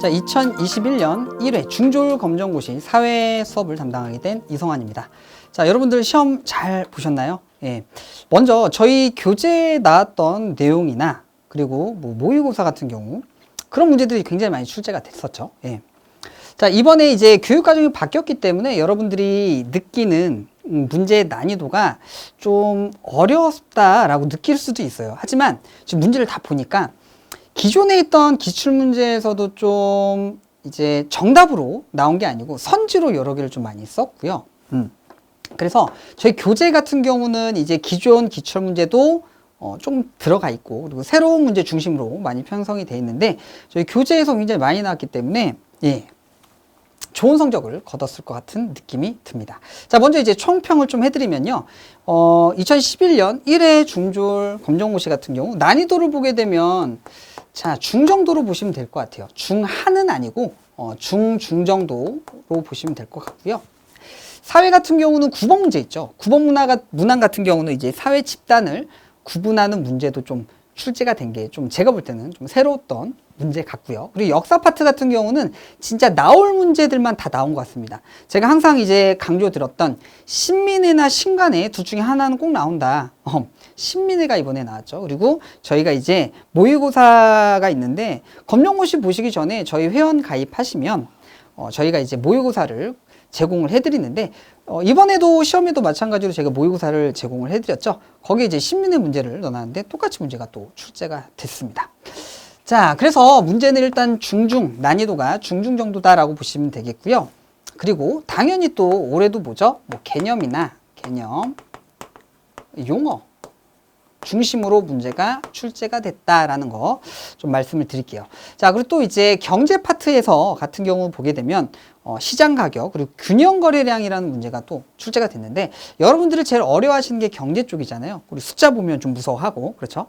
자, 2021년 1회 중졸 검정고시 사회 수업을 담당하게 된 이성환입니다. 자, 여러분들 시험 잘 보셨나요? 예. 먼저 저희 교재에 나왔던 내용이나 그리고 뭐 모의고사 같은 경우 그런 문제들이 굉장히 많이 출제가 됐었죠. 예. 자, 이번에 이제 교육과정이 바뀌었기 때문에 여러분들이 느끼는 문제의 난이도가 좀 어렵다라고 느낄 수도 있어요. 하지만 지금 문제를 다 보니까 기존에 있던 기출문제에서도 좀 이제 정답으로 나온 게 아니고 선지로 여러 개를 좀 많이 썼고요. 그래서 저희 교재 같은 경우는 이제 기존 기출문제도 좀 들어가 있고 그리고 새로운 문제 중심으로 많이 편성이 되어 있는데 저희 교재에서 굉장히 많이 나왔기 때문에 예, 좋은 성적을 거뒀을 것 같은 느낌이 듭니다. 자, 먼저 이제 총평을 좀 해드리면요. 2011년 1회 중졸 검정고시 같은 경우 난이도를 보게 되면 자, 중 정도로 보시면 될 것 같아요. 중하는 아니고 중 정도로 보시면 될 것 같고요. 사회 같은 경우는 9번 문제 있죠. 9번 문항 같은 경우는 이제 사회 집단을 구분하는 문제도 좀 출제가 된 게 좀 제가 볼 때는 좀 새로웠던 문제 같고요. 그리고 역사 파트 같은 경우는 진짜 나올 문제들만 다 나온 것 같습니다. 제가 항상 이제 강조드렸던 신민회나 신간회 둘 중에 하나는 꼭 나온다. 신민회가 이번에 나왔죠. 그리고 저희가 이제 모의고사가 있는데 검정고시 보시기 전에 저희 회원 가입하시면 저희가 이제 모의고사를 제공을 해드리는데 이번에도 시험에도 마찬가지로 제가 모의고사를 제공을 해드렸죠. 거기에 이제 신민회 문제를 넣어놨는데 똑같이 문제가 또 출제가 됐습니다. 자, 그래서 문제는 일단 중중, 난이도가 중중 정도다라고 보시면 되겠고요. 그리고 당연히 또 올해도 뭐죠? 뭐 개념이나 개념, 용어 중심으로 문제가 출제가 됐다라는 거 좀 말씀을 드릴게요. 자, 그리고 또 이제 경제 파트에서 같은 경우 보게 되면 시장 가격 그리고 균형 거래량이라는 문제가 또 출제가 됐는데 여러분들이 제일 어려워하시는 게 경제 쪽이잖아요. 우리 숫자 보면 좀 무서워하고 그렇죠?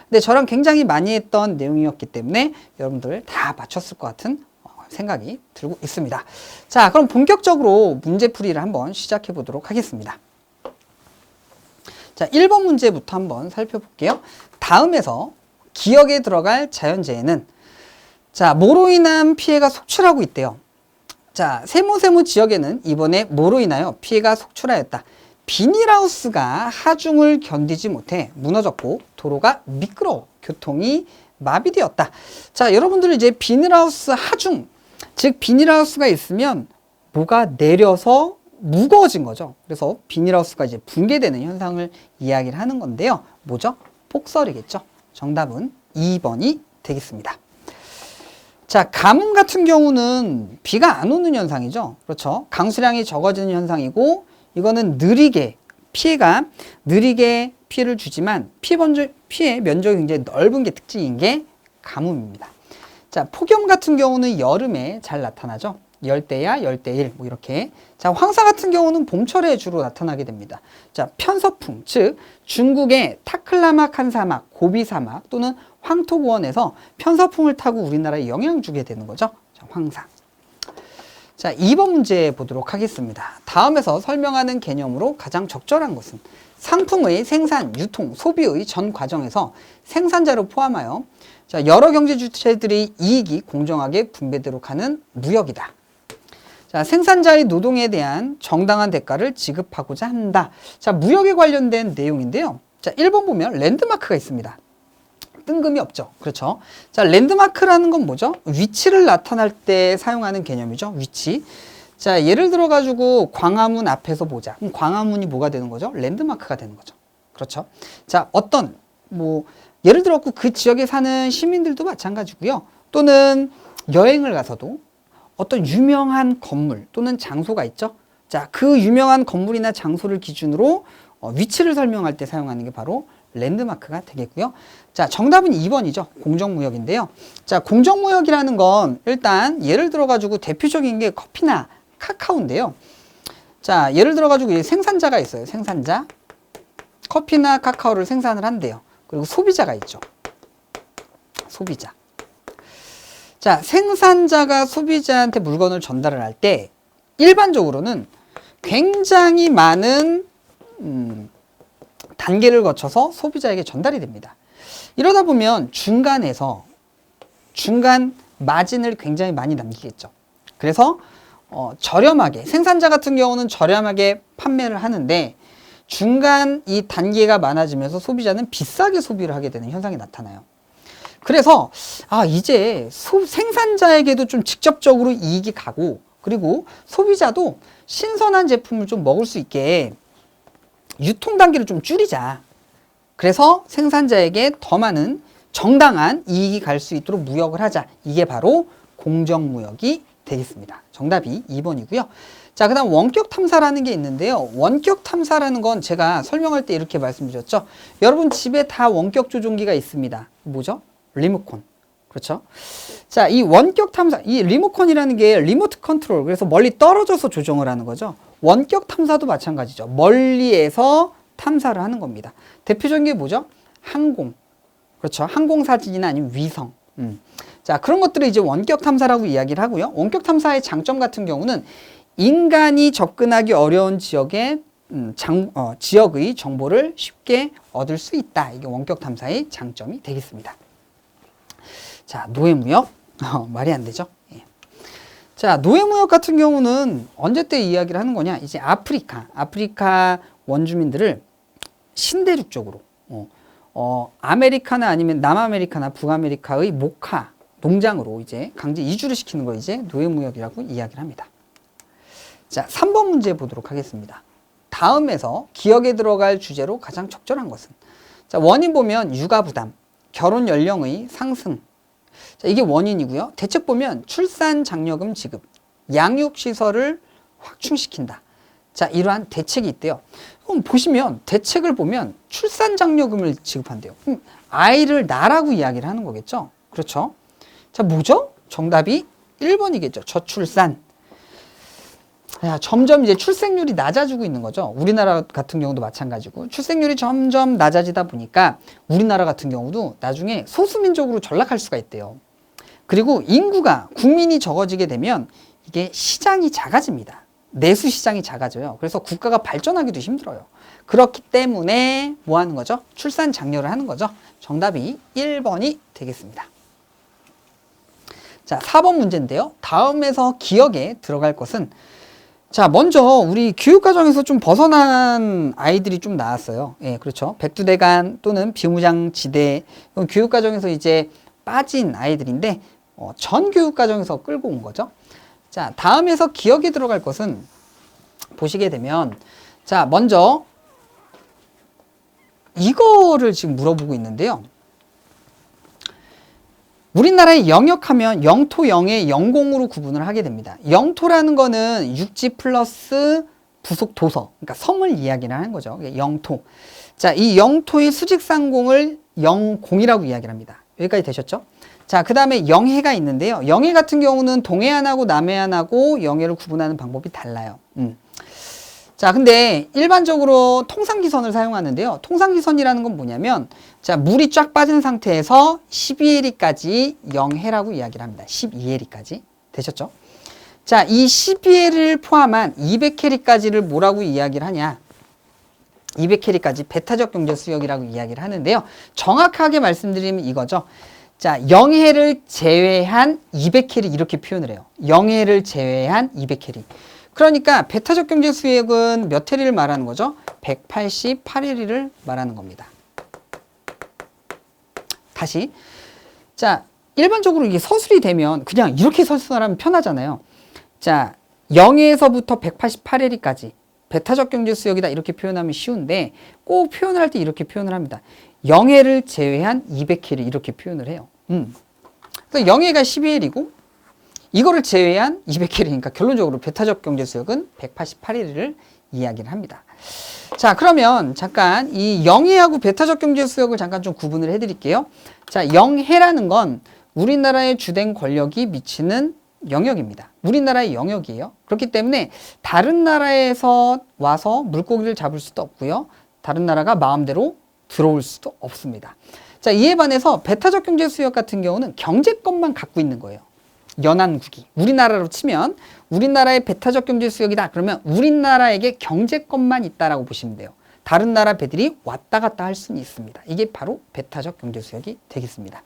근데 저랑 굉장히 많이 했던 내용이었기 때문에 여러분들 다 맞췄을 것 같은 생각이 들고 있습니다. 자, 그럼 본격적으로 문제풀이를 한번 시작해 보도록 하겠습니다. 자, 1번 문제부터 한번 살펴볼게요. 다음에서 기억에 들어갈 자연재해는 자, 뭐로 인한 피해가 속출하고 있대요. 자, 세모 지역에는 이번에 뭐로 인하여 피해가 속출하였다. 비닐하우스가 하중을 견디지 못해 무너졌고 도로가 미끄러워 교통이 마비되었다. 자, 여러분들 이제 비닐하우스 하중, 즉 비닐하우스가 있으면 뭐가 내려서 무거워진 거죠. 그래서 비닐하우스가 이제 붕괴되는 현상을 이야기를 하는 건데요. 뭐죠? 폭설이겠죠. 정답은 2번이 되겠습니다. 자, 가뭄 같은 경우는 비가 안 오는 현상이죠. 그렇죠. 강수량이 적어지는 현상이고 이거는 느리게 피해를 주지만 피해 면적이 굉장히 넓은 게 특징인 게 가뭄입니다. 자, 폭염 같은 경우는 여름에 잘 나타나죠. 열대야, 열대일 뭐 이렇게. 자, 황사 같은 경우는 봄철에 주로 나타나게 됩니다. 자, 편서풍, 즉 중국의 타클라마칸 사막, 고비 사막 또는 황토고원에서 편서풍을 타고 우리나라에 영향을 주게 되는 거죠. 자, 황사. 자, 2번 문제 보도록 하겠습니다. 다음에서 설명하는 개념으로 가장 적절한 것은 상품의 생산, 유통, 소비의 전 과정에서 생산자를 포함하여 자, 여러 경제 주체들의 이익이 공정하게 분배되도록 하는 무역이다. 자, 생산자의 노동에 대한 정당한 대가를 지급하고자 한다. 자, 무역에 관련된 내용인데요. 자, 1번 보면 랜드마크가 있습니다. 뜬금이 없죠. 그렇죠. 자, 랜드마크라는 건 뭐죠? 위치를 나타날 때 사용하는 개념이죠. 위치. 자, 예를 들어 가지고 광화문 앞에서 보자. 그럼 광화문이 뭐가 되는 거죠? 랜드마크가 되는 거죠. 그렇죠. 자, 어떤 예를 들어 그 지역에 사는 시민들도 마찬가지고요. 또는 여행을 가서도 어떤 유명한 건물 또는 장소가 있죠. 자, 그 유명한 건물이나 장소를 기준으로 위치를 설명할 때 사용하는 게 바로 랜드마크가 되겠고요. 자, 정답은 2번이죠. 공정무역인데요. 자, 공정무역이라는 건 일단 예를 들어 가지고 대표적인 게 커피나 카카오인데요. 자, 예를 들어 가지고 생산자가 있어요. 생산자. 커피나 카카오를 생산을 한대요. 그리고 소비자가 있죠. 소비자. 자, 생산자가 소비자한테 물건을 전달을 할 때 일반적으로는 굉장히 많은 단계를 거쳐서 소비자에게 전달이 됩니다. 이러다 보면 중간 마진을 굉장히 많이 남기겠죠. 그래서 저렴하게, 생산자 같은 경우는 저렴하게 판매를 하는데 중간 이 단계가 많아지면서 소비자는 비싸게 소비를 하게 되는 현상이 나타나요. 그래서 이제 생산자에게도 좀 직접적으로 이익이 가고, 그리고 소비자도 신선한 제품을 좀 먹을 수 있게 유통 단계를 좀 줄이자. 그래서 생산자에게 더 많은 정당한 이익이 갈 수 있도록 무역을 하자. 이게 바로 공정무역이 되겠습니다. 정답이 2번이고요. 자, 그 다음 원격 탐사라는 게 있는데요. 원격 탐사라는 건 제가 설명할 때 이렇게 말씀드렸죠. 여러분 집에 다 원격 조종기가 있습니다. 뭐죠? 리모컨. 그렇죠? 자, 이 원격 탐사, 이 리모컨이라는 게 리모트 컨트롤, 그래서 멀리 떨어져서 조정을 하는 거죠. 원격 탐사도 마찬가지죠. 멀리에서 탐사를 하는 겁니다. 대표적인 게 뭐죠? 항공. 그렇죠. 항공 사진이나 아니면 위성. 자, 그런 것들을 이제 원격 탐사라고 이야기를 하고요. 원격 탐사의 장점 같은 경우는 인간이 접근하기 어려운 지역의 지역의 정보를 쉽게 얻을 수 있다. 이게 원격 탐사의 장점이 되겠습니다. 자, 노예무역. 말이 안 되죠. 예. 자, 노예무역 같은 경우는 언제 때 이야기를 하는 거냐? 이제 아프리카 원주민들을 신대륙 쪽으로, 아메리카나 아니면 남아메리카나 북아메리카의 목화 농장으로 이제 강제 이주를 시키는 거 이제 노예무역이라고 이야기를 합니다. 자, 3번 문제 보도록 하겠습니다. 다음에서 기억에 들어갈 주제로 가장 적절한 것은? 자, 원인 보면 육아 부담, 결혼 연령의 상승. 자, 이게 원인이고요. 대책 보면 출산 장려금 지급, 양육시설을 확충시킨다. 자, 이러한 대책이 있대요. 그럼 보시면 대책을 보면 출산 장려금을 지급한대요. 그럼 아이를 낳으라고 이야기를 하는 거겠죠? 그렇죠? 자, 뭐죠? 정답이 1번이겠죠. 저출산. 점점 이제 출생률이 낮아지고 있는 거죠. 우리나라 같은 경우도 마찬가지고 출생률이 점점 낮아지다 보니까 우리나라 같은 경우도 나중에 소수민족으로 전락할 수가 있대요. 그리고 국민이 적어지게 되면 이게 시장이 작아집니다. 내수 시장이 작아져요. 그래서 국가가 발전하기도 힘들어요. 그렇기 때문에 뭐 하는 거죠? 출산 장려를 하는 거죠. 정답이 1번이 되겠습니다. 자, 4번 문제인데요. 다음에서 기억에 들어갈 것은, 자, 먼저 우리 교육과정에서 좀 벗어난 아이들이 좀 나왔어요. 예, 그렇죠. 백두대간 또는 비무장지대, 교육과정에서 이제 빠진 아이들인데, 전 교육과정에서 끌고 온 거죠. 자, 다음에서 기억에 들어갈 것은 보시게 되면, 자, 먼저 이거를 지금 물어보고 있는데요. 우리나라의 영역하면 영토, 영해, 영공으로 구분을 하게 됩니다. 영토라는 거는 육지 플러스 부속 도서, 그러니까 섬을 이야기를 하는 거죠. 영토. 자, 이 영토의 수직상공을 영공이라고 이야기를 합니다. 여기까지 되셨죠? 자, 그 다음에 영해가 있는데요. 영해 같은 경우는 동해안하고 남해안하고 영해를 구분하는 방법이 달라요. 자, 근데 일반적으로 통상기선을 사용하는데요. 통상기선이라는 건 뭐냐면, 자, 물이 쫙 빠진 상태에서 12해리까지 영해라고 이야기를 합니다. 12해리까지. 되셨죠? 자, 이 12해를 포함한 200해리까지를 뭐라고 이야기를 하냐? 200해리까지 배타적 경제수역이라고 이야기를 하는데요. 정확하게 말씀드리면 이거죠. 자, 영해를 제외한 200해리 이렇게 표현을 해요. 영해를 제외한 200해리. 그러니까 배타적 경제 수역은 몇 해리를 말하는 거죠? 188해리를 말하는 겁니다. 다시. 자, 일반적으로 이게 서술이 되면 그냥 이렇게 서술하면 편하잖아요. 자, 0에서부터 188해리까지 배타적 경제 수역이다 이렇게 표현하면 쉬운데 꼭 표현을 할 때 이렇게 표현을 합니다. 0해를 제외한 200해리 이렇게 표현을 해요. 그래서 0해가 12해리고 이거를 제외한 200해리니까 결론적으로 배타적 경제수역은 188해리를 이야기를 합니다. 자, 그러면 잠깐 이 영해하고 배타적 경제수역을 잠깐 좀 구분을 해드릴게요. 자, 영해라는 건 우리나라의 주된 권력이 미치는 영역입니다. 우리나라의 영역이에요. 그렇기 때문에 다른 나라에서 와서 물고기를 잡을 수도 없고요. 다른 나라가 마음대로 들어올 수도 없습니다. 자, 이에 반해서 배타적 경제수역 같은 경우는 경제권만 갖고 있는 거예요. 연안국이. 우리나라로 치면 우리나라의 배타적 경제수역이다. 그러면 우리나라에게 경제권만 있다라고 보시면 돼요. 다른 나라 배들이 왔다 갔다 할 수는 있습니다. 이게 바로 배타적 경제수역이 되겠습니다.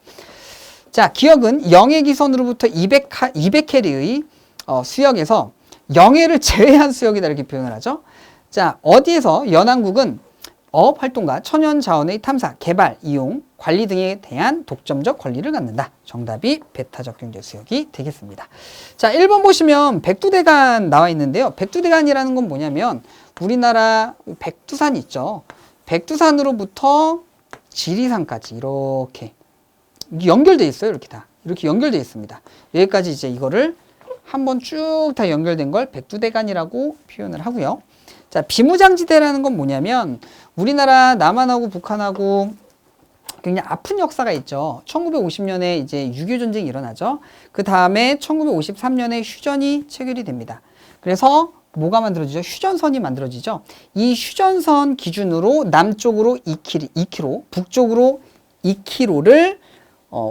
자, 기역은 0의 기선으로부터 200캐리의 수역에서 0회를 제외한 수역이다 이렇게 표현을 하죠. 자, 어디에서 연안국은 어업 활동과 천연 자원의 탐사, 개발, 이용, 관리 등에 대한 독점적 권리를 갖는다. 정답이 배타적 경제 수역이 되겠습니다. 자, 1번 보시면 백두대간 나와 있는데요. 백두대간이라는 건 뭐냐면 우리나라 백두산 있죠. 백두산으로부터 지리산까지 이렇게 연결되어 있어요. 이렇게 다. 이렇게 연결되어 있습니다. 여기까지 이제 이거를 한번 쭉 다 연결된 걸 백두대간이라고 표현을 하고요. 자, 비무장지대라는 건 뭐냐면 우리나라 남한하고 북한하고 굉장히 아픈 역사가 있죠. 1950년에 이제 6.25 전쟁이 일어나죠. 그 다음에 1953년에 휴전이 체결이 됩니다. 그래서 뭐가 만들어지죠? 휴전선이 만들어지죠. 이 휴전선 기준으로 남쪽으로 2km, 북쪽으로 2km를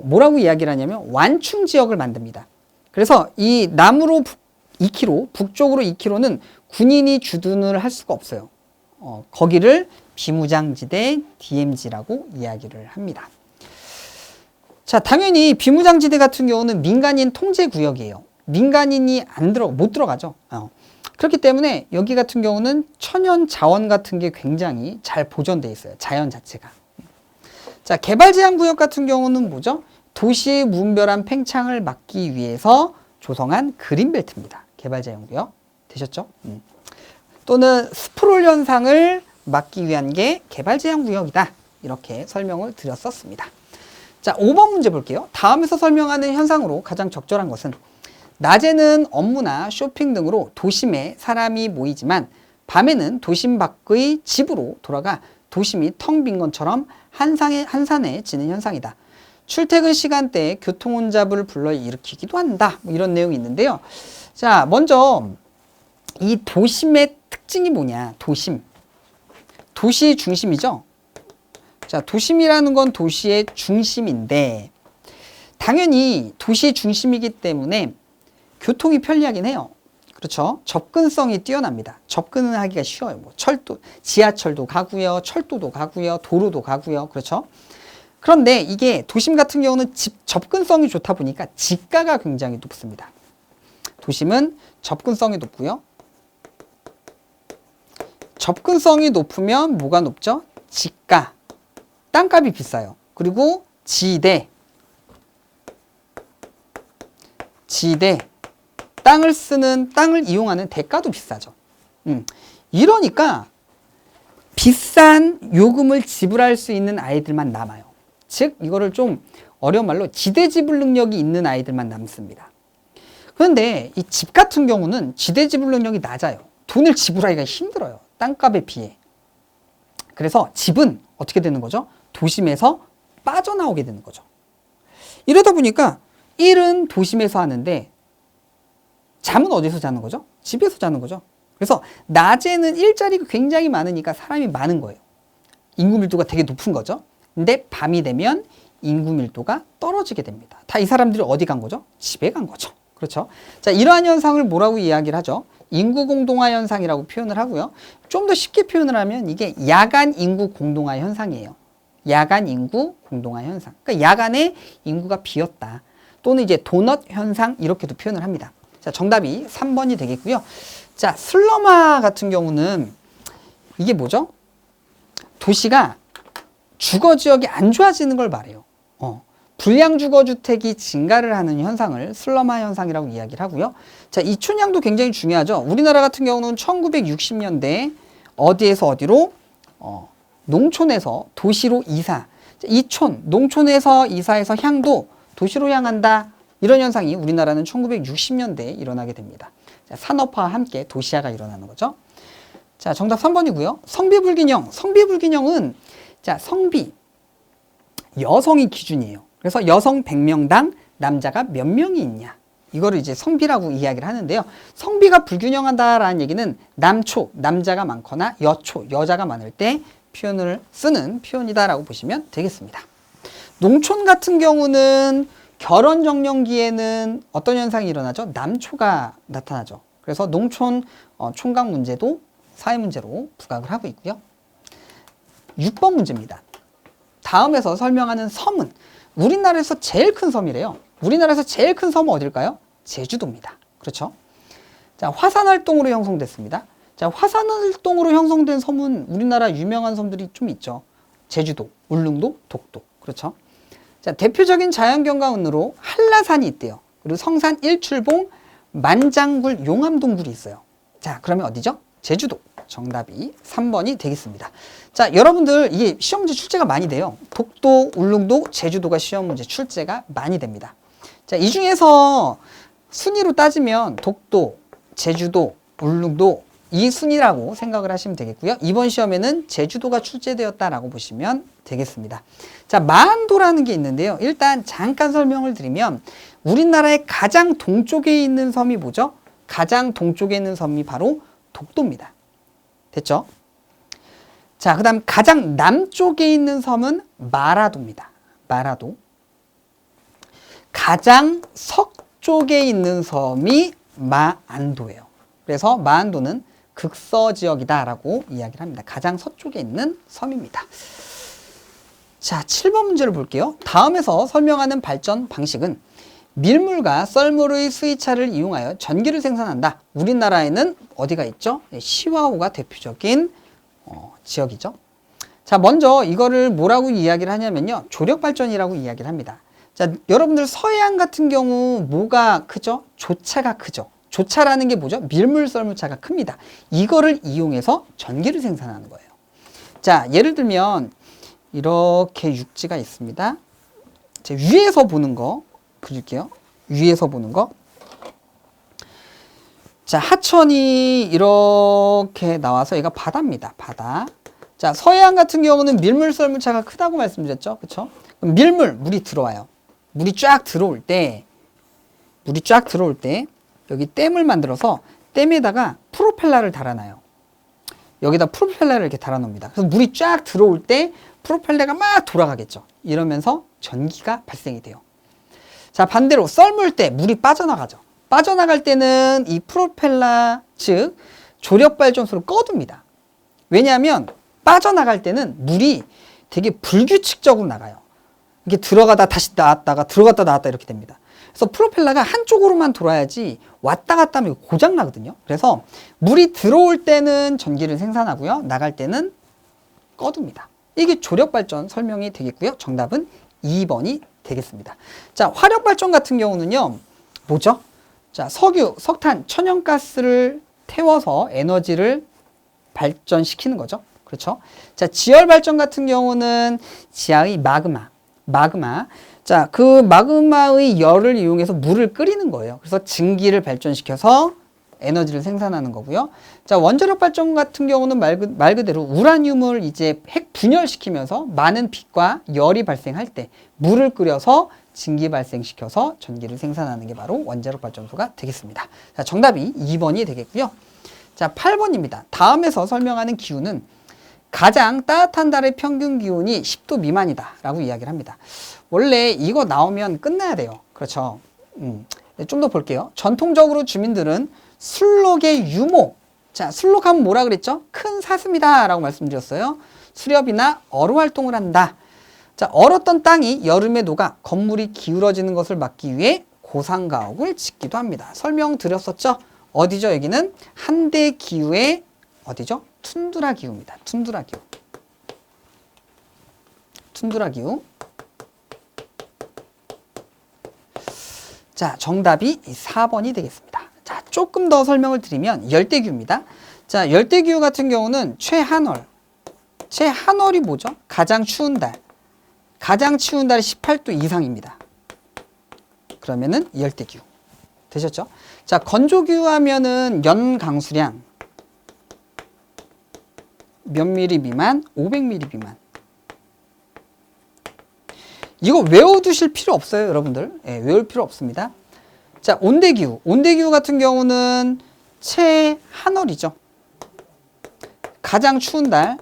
뭐라고 이야기를 하냐면 완충 지역을 만듭니다. 그래서 이 남으로 2km, 북쪽으로 2km는 군인이 주둔을 할 수가 없어요. 거기를 비무장지대 DMZ라고 이야기를 합니다. 자, 당연히 비무장지대 같은 경우는 민간인 통제 구역이에요. 민간인이 못 들어가죠. 그렇기 때문에 여기 같은 경우는 천연 자원 같은 게 굉장히 잘 보존되어 있어요. 자연 자체가. 자, 개발 제한 구역 같은 경우는 뭐죠? 도시의 무분별한 팽창을 막기 위해서 조성한 그린벨트입니다. 개발 제한 구역. 되셨죠? 또는 스프롤 현상을 막기 위한 게 개발 제한 구역이다. 이렇게 설명을 드렸었습니다. 자, 5번 문제 볼게요. 다음에서 설명하는 현상으로 가장 적절한 것은 낮에는 업무나 쇼핑 등으로 도심에 사람이 모이지만 밤에는 도심 밖의 집으로 돌아가 도심이 텅 빈 것처럼 한산해지는 현상이다. 출퇴근 시간대에 교통혼잡을 불러 일으키기도 한다. 뭐 이런 내용이 있는데요. 자, 먼저 이 도심의 특징이 뭐냐? 도시 중심이죠. 자, 도심이라는 건 도시의 중심인데 당연히 도시 중심이기 때문에 교통이 편리하긴 해요. 그렇죠? 접근성이 뛰어납니다. 접근을 하기가 쉬워요. 뭐 철도, 지하철도 가고요, 철도도 가고요, 도로도 가고요. 그렇죠? 그런데 이게 도심 같은 경우는 접근성이 좋다 보니까 지가가 굉장히 높습니다. 도심은 접근성이 높고요. 접근성이 높으면 뭐가 높죠? 지가, 땅값이 비싸요. 그리고 지대, 땅을 이용하는 대가도 비싸죠. 이러니까 비싼 요금을 지불할 수 있는 아이들만 남아요. 즉 이거를 좀 어려운 말로 지대지불 능력이 있는 아이들만 남습니다. 그런데 이 집 같은 경우는 지대지불 능력이 낮아요. 돈을 지불하기가 힘들어요. 땅값에 비해. 그래서 집은 어떻게 되는 거죠? 도심에서 빠져나오게 되는 거죠. 이러다 보니까 일은 도심에서 하는데 잠은 어디서 자는 거죠? 집에서 자는 거죠. 그래서 낮에는 일자리가 굉장히 많으니까 사람이 많은 거예요. 인구 밀도가 되게 높은 거죠. 근데 밤이 되면 인구 밀도가 떨어지게 됩니다. 다 이 사람들이 어디 간 거죠? 집에 간 거죠. 그렇죠? 자, 이러한 현상을 뭐라고 이야기를 하죠? 인구 공동화 현상이라고 표현을 하고요. 좀 더 쉽게 표현을 하면 이게 야간 인구 공동화 현상이에요. 야간 인구 공동화 현상. 그러니까 야간에 인구가 비었다. 또는 이제 도넛 현상 이렇게도 표현을 합니다. 자, 정답이 3번이 되겠고요. 자, 슬럼화 같은 경우는 이게 뭐죠? 도시가 주거 지역이 안 좋아지는 걸 말해요. 불량 주거 주택이 증가를 하는 현상을 슬럼화 현상이라고 이야기를 하고요. 자, 이촌양도 굉장히 중요하죠. 우리나라 같은 경우는 1960년대 어디에서 어디로 농촌에서 도시로 이사. 이촌, 농촌에서 이사해서 향도 도시로 향한다. 이런 현상이 우리나라는 1960년대에 일어나게 됩니다. 자, 산업화와 함께 도시화가 일어나는 거죠. 자, 정답 3번이고요. 성비불균형. 성비불균형은 자, 성비. 여성이 기준이에요. 그래서 여성 100명당 남자가 몇 명이 있냐. 이거를 이제 성비라고 이야기를 하는데요. 성비가 불균형하다라는 얘기는 남초, 남자가 많거나 여초, 여자가 많을 때 표현을 쓰는 표현이다라고 보시면 되겠습니다. 농촌 같은 경우는 결혼 정년기에는 어떤 현상이 일어나죠? 남초가 나타나죠. 그래서 농촌 총각 문제도 사회 문제로 부각을 하고 있고요. 6번 문제입니다. 다음에서 설명하는 섬은 우리나라에서 제일 큰 섬이래요. 우리나라에서 제일 큰 섬은 어딜까요? 제주도입니다. 그렇죠? 자, 화산활동으로 형성됐습니다. 자, 화산활동으로 형성된 섬은 우리나라 유명한 섬들이 좀 있죠. 제주도, 울릉도, 독도. 그렇죠? 자, 대표적인 자연경관으로 한라산이 있대요. 그리고 성산 일출봉, 만장굴, 용암동굴이 있어요. 자, 그러면 어디죠? 제주도. 정답이 3번이 되겠습니다. 자, 여러분들 이게 시험 문제 출제가 많이 돼요. 독도, 울릉도, 제주도가 시험 문제 출제가 많이 됩니다. 자, 이 중에서 순위로 따지면 독도, 제주도, 울릉도 이 순위라고 생각을 하시면 되겠고요. 이번 시험에는 제주도가 출제되었다라고 보시면 되겠습니다. 자, 마안도라는 게 있는데요. 일단 잠깐 설명을 드리면 우리나라의 가장 동쪽에 있는 섬이 뭐죠? 가장 동쪽에 있는 섬이 바로 독도입니다. 됐죠? 자, 그 다음 가장 남쪽에 있는 섬은 마라도입니다. 마라도. 가장 서쪽에 있는 섬이 마안도예요. 그래서 마안도는 극서 지역이다라고 이야기를 합니다. 가장 서쪽에 있는 섬입니다. 자, 7번 문제를 볼게요. 다음에서 설명하는 발전 방식은 밀물과 썰물의 수위차를 이용하여 전기를 생산한다. 우리나라에는 어디가 있죠? 시와호가 대표적인 지역이죠. 자, 먼저 이거를 뭐라고 이야기를 하냐면요. 조력발전이라고 이야기를 합니다. 자, 여러분들 서해안 같은 경우 뭐가 크죠? 조차가 크죠. 조차라는 게 뭐죠? 밀물 썰물차가 큽니다. 이거를 이용해서 전기를 생산하는 거예요. 자, 예를 들면 이렇게 육지가 있습니다. 자, 위에서 보는 거 그릴게요. 위에서 보는 거. 자, 하천이 이렇게 나와서 얘가 바다입니다. 바다. 자, 서해안 같은 경우는 밀물 썰물차가 크다고 말씀드렸죠. 그렇죠? 밀물, 물이 들어와요. 물이 쫙 들어올 때 여기 댐을 만들어서 댐에다가 프로펠러를 달아놔요. 여기다 프로펠러를 이렇게 달아놓습니다. 그래서 물이 쫙 들어올 때 프로펠러가 막 돌아가겠죠. 이러면서 전기가 발생이 돼요. 자, 반대로 썰물 때 물이 빠져나가죠. 빠져나갈 때는 이 프로펠러, 즉 조력발전소를 꺼둡니다. 왜냐하면 빠져나갈 때는 물이 되게 불규칙적으로 나가요. 이게 들어가다 다시 나왔다가 들어갔다 나왔다 이렇게 됩니다. 그래서 프로펠러가 한쪽으로만 돌아야지 왔다 갔다 하면 고장 나거든요. 그래서 물이 들어올 때는 전기를 생산하고요. 나갈 때는 꺼둡니다. 이게 조력발전 설명이 되겠고요. 정답은 2번이 되겠습니다. 자, 화력발전 같은 경우는요. 뭐죠? 자, 석유, 석탄, 천연가스를 태워서 에너지를 발전시키는 거죠. 그렇죠? 자, 지열발전 같은 경우는 지하의 마그마. 자, 그 마그마의 열을 이용해서 물을 끓이는 거예요. 그래서 증기를 발전시켜서 에너지를 생산하는 거고요. 자, 원자력 발전 같은 경우는 말 그대로 우라늄을 이제 핵 분열시키면서 많은 빛과 열이 발생할 때 물을 끓여서 증기 발생시켜서 전기를 생산하는 게 바로 원자력 발전소가 되겠습니다. 자, 정답이 2번이 되겠고요. 자, 8번입니다. 다음에서 설명하는 기후는 가장 따뜻한 달의 평균 기온이 10도 미만이다 라고 이야기를 합니다. 원래 이거 나오면 끝나야 돼요. 그렇죠? 좀 더 볼게요. 전통적으로 주민들은 술록의 유목. 자, 술록하면 뭐라 그랬죠? 큰 사슴이다 라고 말씀드렸어요. 수렵이나 어로 활동을 한다. 자, 얼었던 땅이 여름에 녹아 건물이 기울어지는 것을 막기 위해 고상가옥을 짓기도 합니다. 설명드렸었죠? 어디죠? 여기는 한대 기후의 어디죠? 툰드라 기후입니다. 툰드라 기후. 툰드라 기후. 자, 정답이 4번이 되겠습니다. 자, 조금 더 설명을 드리면 열대기후입니다. 자, 열대기후 같은 경우는 최한월. 최한월이 뭐죠? 가장 추운 달. 가장 추운 달이 18도 이상입니다. 그러면은 열대기후. 되셨죠? 자, 건조기후 하면은 연강수량 몇 미리 미만? 500mm 미만. 이거 외워두실 필요 없어요, 여러분들. 예, 외울 필요 없습니다. 자, 온대기후. 온대기후 같은 경우는 최한월이죠. 가장 추운 달.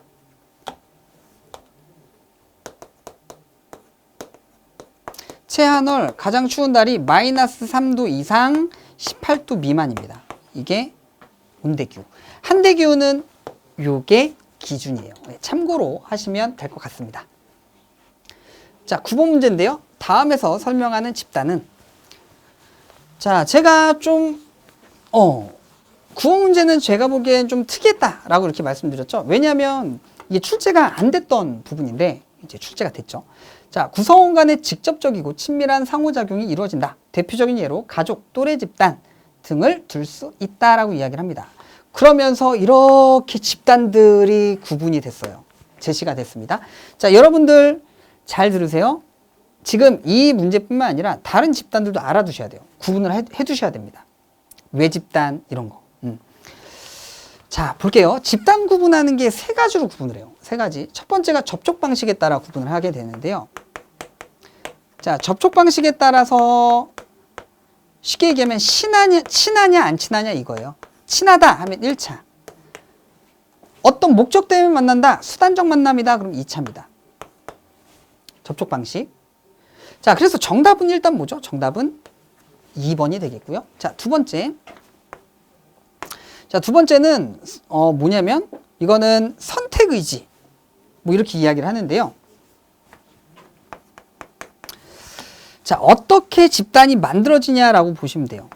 최한월, 가장 추운 달이 마이너스 3도 이상 18도 미만입니다. 이게 온대기후. 한대기후는 요게 기준이에요. 참고로 하시면 될 것 같습니다. 자, 9번 문제인데요. 다음에서 설명하는 집단은, 자, 제가 좀, 구호 문제는 제가 보기엔 좀 특이했다라고 이렇게 말씀드렸죠. 왜냐하면 이게 출제가 안 됐던 부분인데, 이제 출제가 됐죠. 자, 구성원 간의 직접적이고 친밀한 상호작용이 이루어진다. 대표적인 예로 가족, 또래 집단 등을 들 수 있다라고 이야기를 합니다. 그러면서 이렇게 집단들이 구분이 됐어요. 제시가 됐습니다. 자, 여러분들 잘 들으세요. 지금 이 문제뿐만 아니라 다른 집단들도 알아두셔야 돼요. 구분을 해두셔야 됩니다. 외집단 이런 거. 자, 볼게요. 집단 구분하는 게 세 가지로 구분을 해요. 세 가지. 첫 번째가 접촉 방식에 따라 구분을 하게 되는데요. 자, 접촉 방식에 따라서 쉽게 얘기하면 친하냐 안 친하냐 이거예요. 친하다 하면 1차. 어떤 목적 때문에 만난다. 수단적 만남이다. 그럼 2차입니다. 접촉 방식. 자, 그래서 정답은 일단 뭐죠? 정답은 2번이 되겠고요. 자, 두 번째. 자, 두 번째는 뭐냐면 이거는 선택 의지. 뭐 이렇게 이야기를 하는데요. 자, 어떻게 집단이 만들어지냐라고 보시면 돼요.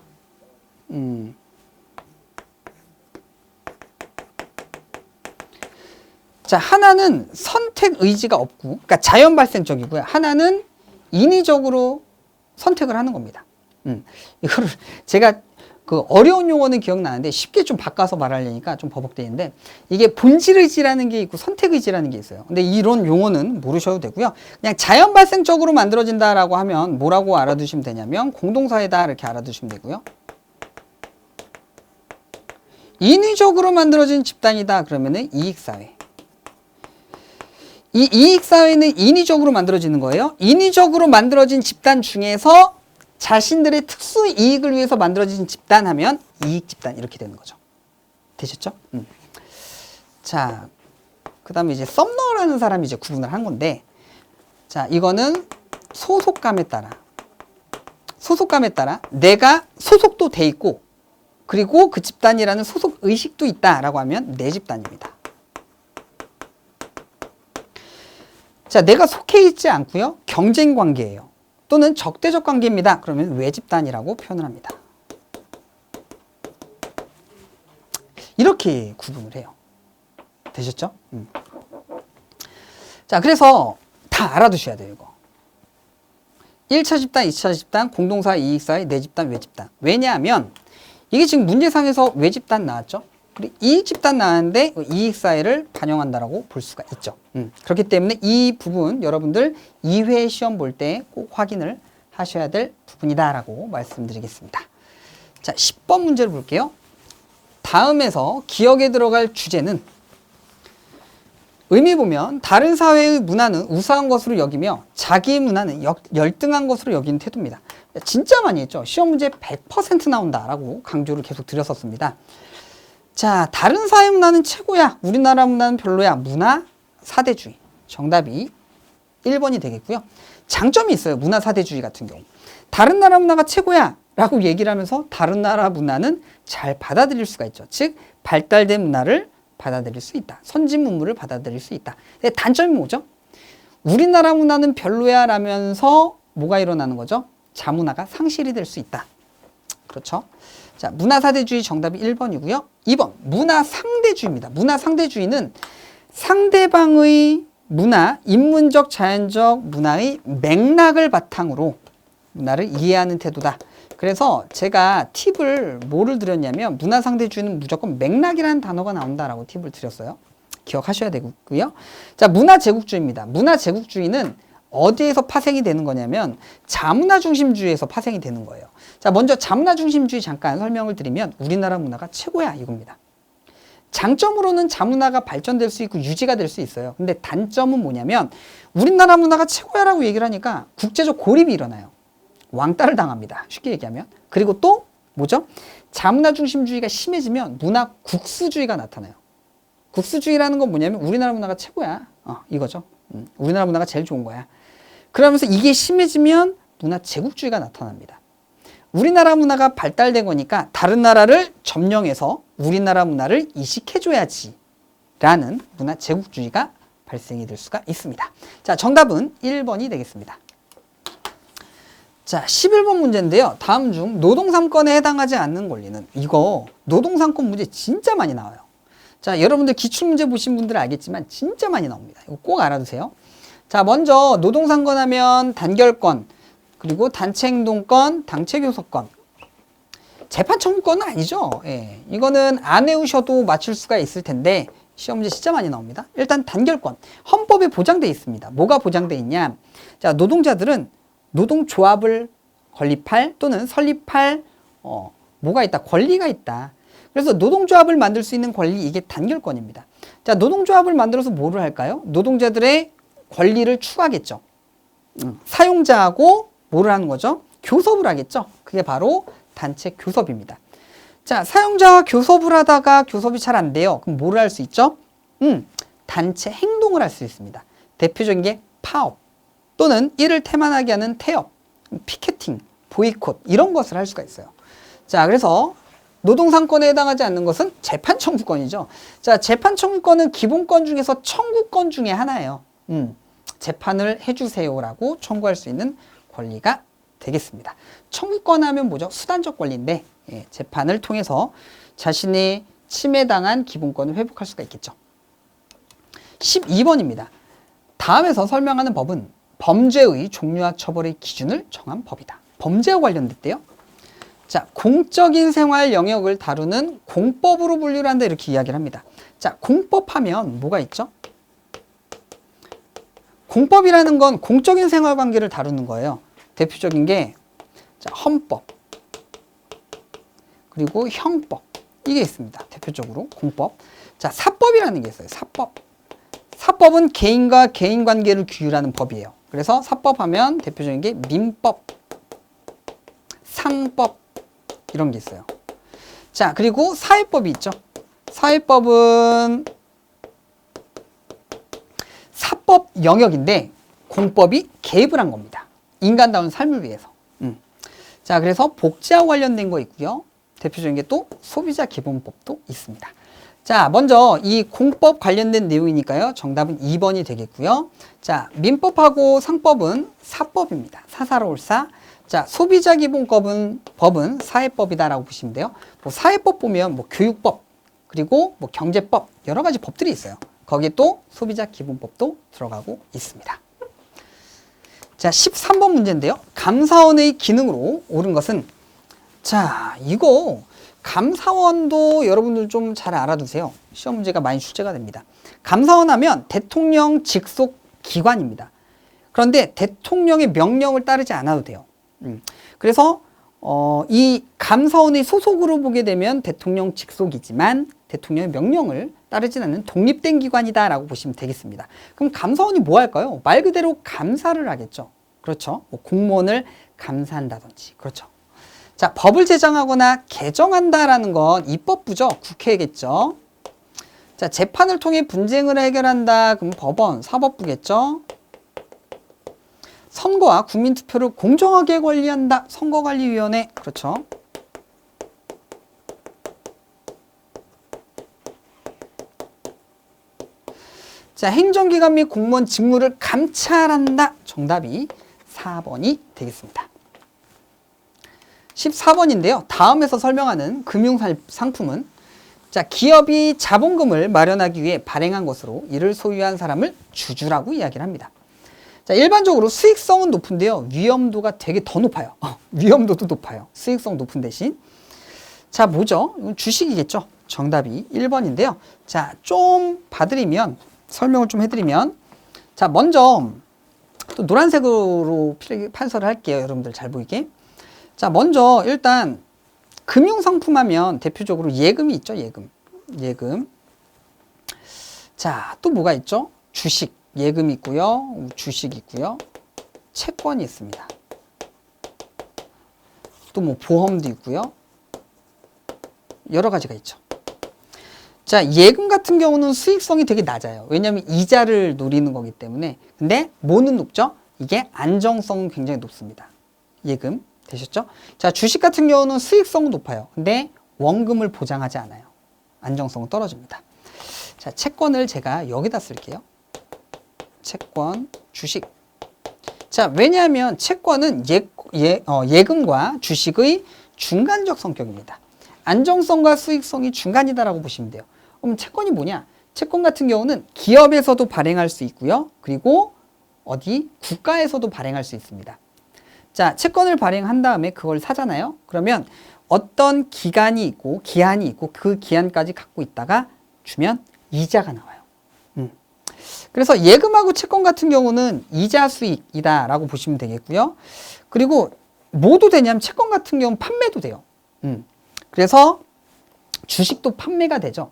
자, 하나는 선택 의지가 없고, 그러니까 자연 발생적이고요. 하나는 인위적으로 선택을 하는 겁니다. 이거를 제가 그 어려운 용어는 기억나는데 쉽게 좀 바꿔서 말하려니까 좀 버벅대는데, 이게 본질 의지라는 게 있고 선택 의지라는 게 있어요. 근데 이런 용어는 모르셔도 되고요. 그냥 자연 발생적으로 만들어진다라고 하면 뭐라고 알아두시면 되냐면 공동사회다 이렇게 알아두시면 되고요. 인위적으로 만들어진 집단이다 그러면은 이익사회. 이 이익사회는 인위적으로 만들어지는 거예요. 인위적으로 만들어진 집단 중에서 자신들의 특수 이익을 위해서 만들어진 집단 하면 이익집단 이렇게 되는 거죠. 되셨죠? 자, 그 다음에 이제 썸너라는 사람이 이제 구분을 한 건데, 자, 이거는 소속감에 따라 내가 소속도 돼 있고, 그리고 그 집단이라는 소속 의식도 있다라고 하면 내 집단입니다. 자, 내가 속해 있지 않고요. 경쟁 관계예요. 또는 적대적 관계입니다. 그러면 외집단이라고 표현을 합니다. 이렇게 구분을 해요. 되셨죠? 자, 그래서 다 알아두셔야 돼요, 이거. 1차 집단, 2차 집단, 공동사회, 이익사회, 내집단, 외집단. 왜냐하면 이게 지금 문제상에서 외집단 나왔죠? 그리고 이익집단 나왔는데 이익사회를 반영한다라고 볼 수가 있죠. 그렇기 때문에 이 부분 여러분들 2회 시험 볼 때 꼭 확인을 하셔야 될 부분이다라고 말씀드리겠습니다. 자, 10번 문제를 볼게요. 다음에서 기억에 들어갈 주제는, 의미 보면 다른 사회의 문화는 우수한 것으로 여기며 자기의 문화는 열등한 것으로 여기는 태도입니다. 진짜 많이 했죠. 시험 문제 100% 나온다라고 강조를 계속 드렸었습니다. 자, 다른 사회 문화는 최고야. 우리나라 문화는 별로야. 문화 사대주의. 정답이 1번이 되겠고요. 장점이 있어요. 문화 사대주의 같은 경우. 다른 나라 문화가 최고야 라고 얘기를 하면서 다른 나라 문화는 잘 받아들일 수가 있죠. 즉, 발달된 문화를 받아들일 수 있다. 선진 문물을 받아들일 수 있다. 근데 단점이 뭐죠? 우리나라 문화는 별로야 라면서 뭐가 일어나는 거죠? 자문화가 상실이 될 수 있다. 그렇죠? 자, 문화사대주의 정답이 1번이고요. 2번, 문화상대주의입니다. 문화상대주의는 상대방의 문화, 인문적, 자연적 문화의 맥락을 바탕으로 문화를 이해하는 태도다. 그래서 제가 팁을 뭐를 드렸냐면 문화상대주의는 무조건 맥락이라는 단어가 나온다라고 팁을 드렸어요. 기억하셔야 되고요. 자, 문화제국주의입니다. 문화제국주의는 어디에서 파생이 되는 거냐면 자문화 중심주의에서 파생이 되는 거예요. 자, 먼저 자문화 중심주의 잠깐 설명을 드리면 우리나라 문화가 최고야 이겁니다. 장점으로는 자문화가 발전될 수 있고 유지가 될 수 있어요. 근데 단점은 뭐냐면 우리나라 문화가 최고야라고 얘기를 하니까 국제적 고립이 일어나요. 왕따를 당합니다. 쉽게 얘기하면. 그리고 또 뭐죠? 자문화 중심주의가 심해지면 문화 국수주의가 나타나요. 국수주의라는 건 뭐냐면 우리나라 문화가 최고야. 이거죠. 우리나라 문화가 제일 좋은 거야. 그러면서 이게 심해지면 문화 제국주의가 나타납니다. 우리나라 문화가 발달된 거니까 다른 나라를 점령해서 우리나라 문화를 이식해줘야지 라는 문화 제국주의가 발생이 될 수가 있습니다. 자, 정답은 1번이 되겠습니다. 자, 11번 문제인데요. 다음 중 노동 3건에 해당하지 않는 권리는, 이거 노동 3건 문제 진짜 많이 나와요. 자, 여러분들 기출문제 보신 분들은 알겠지만 진짜 많이 나옵니다. 이거 꼭 알아두세요. 자, 먼저 노동 3건 하면 단결권, 그리고 단체행동권, 당체교섭권. 재판 청구권은 아니죠. 예, 이거는 안 외우셔도 맞출 수가 있을 텐데 시험 문제 진짜 많이 나옵니다. 일단 단결권, 헌법에 보장돼 있습니다. 뭐가 보장돼 있냐? 자, 노동자들은 노동조합을 건립할 또는 설립할 뭐가 있다? 권리가 있다. 그래서 노동조합을 만들 수 있는 권리, 이게 단결권입니다. 자, 노동조합을 만들어서 뭐를 할까요? 노동자들의 권리를 추구하겠죠. 사용자하고 뭐를 하는 거죠? 교섭을 하겠죠. 그게 바로 단체 교섭입니다. 자, 사용자와 교섭을 하다가 교섭이 잘 안 돼요. 그럼 뭐를 할 수 있죠? 단체 행동을 할 수 있습니다. 대표적인 게 파업 또는 이를 태만하게 하는 태업, 피켓팅, 보이콧, 이런 것을 할 수가 있어요. 자, 그래서 노동상권에 해당하지 않는 것은 재판 청구권이죠. 자, 재판 청구권은 기본권 중에서 청구권 중에 하나예요. 재판을 해주세요라고 청구할 수 있는 권리가 되겠습니다. 청구권 하면 뭐죠? 수단적 권리인데, 예, 재판을 통해서 자신이 침해당한 기본권을 회복할 수가 있겠죠. 12번입니다. 다음에서 설명하는 법은 범죄의 종류와 처벌의 기준을 정한 법이다. 범죄와 관련됐대요. 자, 공적인 생활 영역을 다루는 공법으로 분류를 한다, 이렇게 이야기를 합니다. 자, 공법 하면 뭐가 있죠? 공법이라는 건 공적인 생활 관계를 다루는 거예요. 대표적인 게 자, 헌법, 그리고 형법, 이게 있습니다. 대표적으로 공법. 자, 사법이라는 게 있어요. 사법. 사법은 개인과 개인 관계를 규율하는 법이에요. 그래서 사법하면 대표적인 게 민법, 상법, 이런 게 있어요. 자, 그리고 사회법이 있죠. 사회법은 사법 영역인데 공법이 개입을 한 겁니다. 인간다운 삶을 위해서. 자, 그래서 복지와 관련된 거 있고요. 대표적인 게 또 소비자 기본법도 있습니다. 자, 먼저 이 공법 관련된 내용이니까요. 정답은 2번이 되겠고요. 자, 민법하고 상법은 사법입니다. 사사로울사. 자, 소비자 기본법은 사회법이다라고 보시면 돼요. 뭐 사회법 보면 뭐 교육법, 그리고 뭐 경제법, 여러 가지 법들이 있어요. 거기에 또 소비자 기본법도 들어가고 있습니다. 자, 13번 문제인데요. 감사원의 기능으로 옳은 것은, 자, 이거 감사원도 여러분들 좀 잘 알아두세요. 시험 문제가 많이 출제가 됩니다. 감사원 하면 대통령 직속 기관입니다. 그런데 대통령의 명령을 따르지 않아도 돼요. 그래서 이 감사원의 소속으로 보게 되면 대통령 직속이지만 대통령의 명령을 따르지 않는 독립된 기관이다라고 보시면 되겠습니다. 그럼 감사원이 뭐 할까요? 말 그대로 감사를 하겠죠. 그렇죠. 뭐 공무원을 감사한다든지. 그렇죠. 자, 법을 제정하거나 개정한다라는 건 입법부죠. 국회겠죠. 자, 재판을 통해 분쟁을 해결한다. 그럼 법원, 사법부겠죠. 선거와 국민투표를 공정하게 관리한다. 선거관리위원회. 그렇죠. 자, 행정기관 및 공무원 직무를 감찰한다. 정답이 4번이 되겠습니다. 14번인데요. 다음에서 설명하는 금융상품은, 자, 기업이 자본금을 마련하기 위해 발행한 것으로 이를 소유한 사람을 주주라고 이야기를 합니다. 자, 일반적으로 수익성은 높은데요. 위험도가 되게 더 높아요. 위험도도 높아요. 수익성 높은 대신. 자, 뭐죠? 이건 주식이겠죠. 정답이 1번인데요. 자, 좀 봐드리면, 설명을 좀 해드리면, 자, 먼저 또 노란색으로 판서를 할게요. 여러분들 잘 보이게. 자, 먼저 일단 금융상품 하면 대표적으로 예금이 있죠. 예금. 자, 또 뭐가 있죠? 주식, 예금 있고요. 주식 있고요. 채권이 있습니다. 또 뭐 보험도 있고요. 여러 가지가 있죠. 자, 예금 같은 경우는 수익성이 되게 낮아요. 왜냐하면 이자를 노리는 거기 때문에. 근데 뭐는 높죠? 이게 안정성은 굉장히 높습니다. 예금. 되셨죠? 자, 주식 같은 경우는 수익성은 높아요. 근데 원금을 보장하지 않아요. 안정성은 떨어집니다. 자, 채권을 제가 여기다 쓸게요. 채권, 주식. 자, 왜냐하면 채권은 예금과 주식의 중간적 성격입니다. 안정성과 수익성이 중간이다라고 보시면 돼요. 그럼 채권이 뭐냐? 채권 같은 경우는 기업에서도 발행할 수 있고요. 그리고 어디? 국가에서도 발행할 수 있습니다. 자, 채권을 발행한 다음에 그걸 사잖아요. 그러면 어떤 기간이 있고 기한이 있고 그 기한까지 갖고 있다가 주면 이자가 나와요. 그래서 예금하고 채권 같은 경우는 이자 수익이다 라고 보시면 되겠고요. 그리고 뭐도 되냐면 채권 같은 경우는 판매도 돼요. 그래서 주식도 판매가 되죠.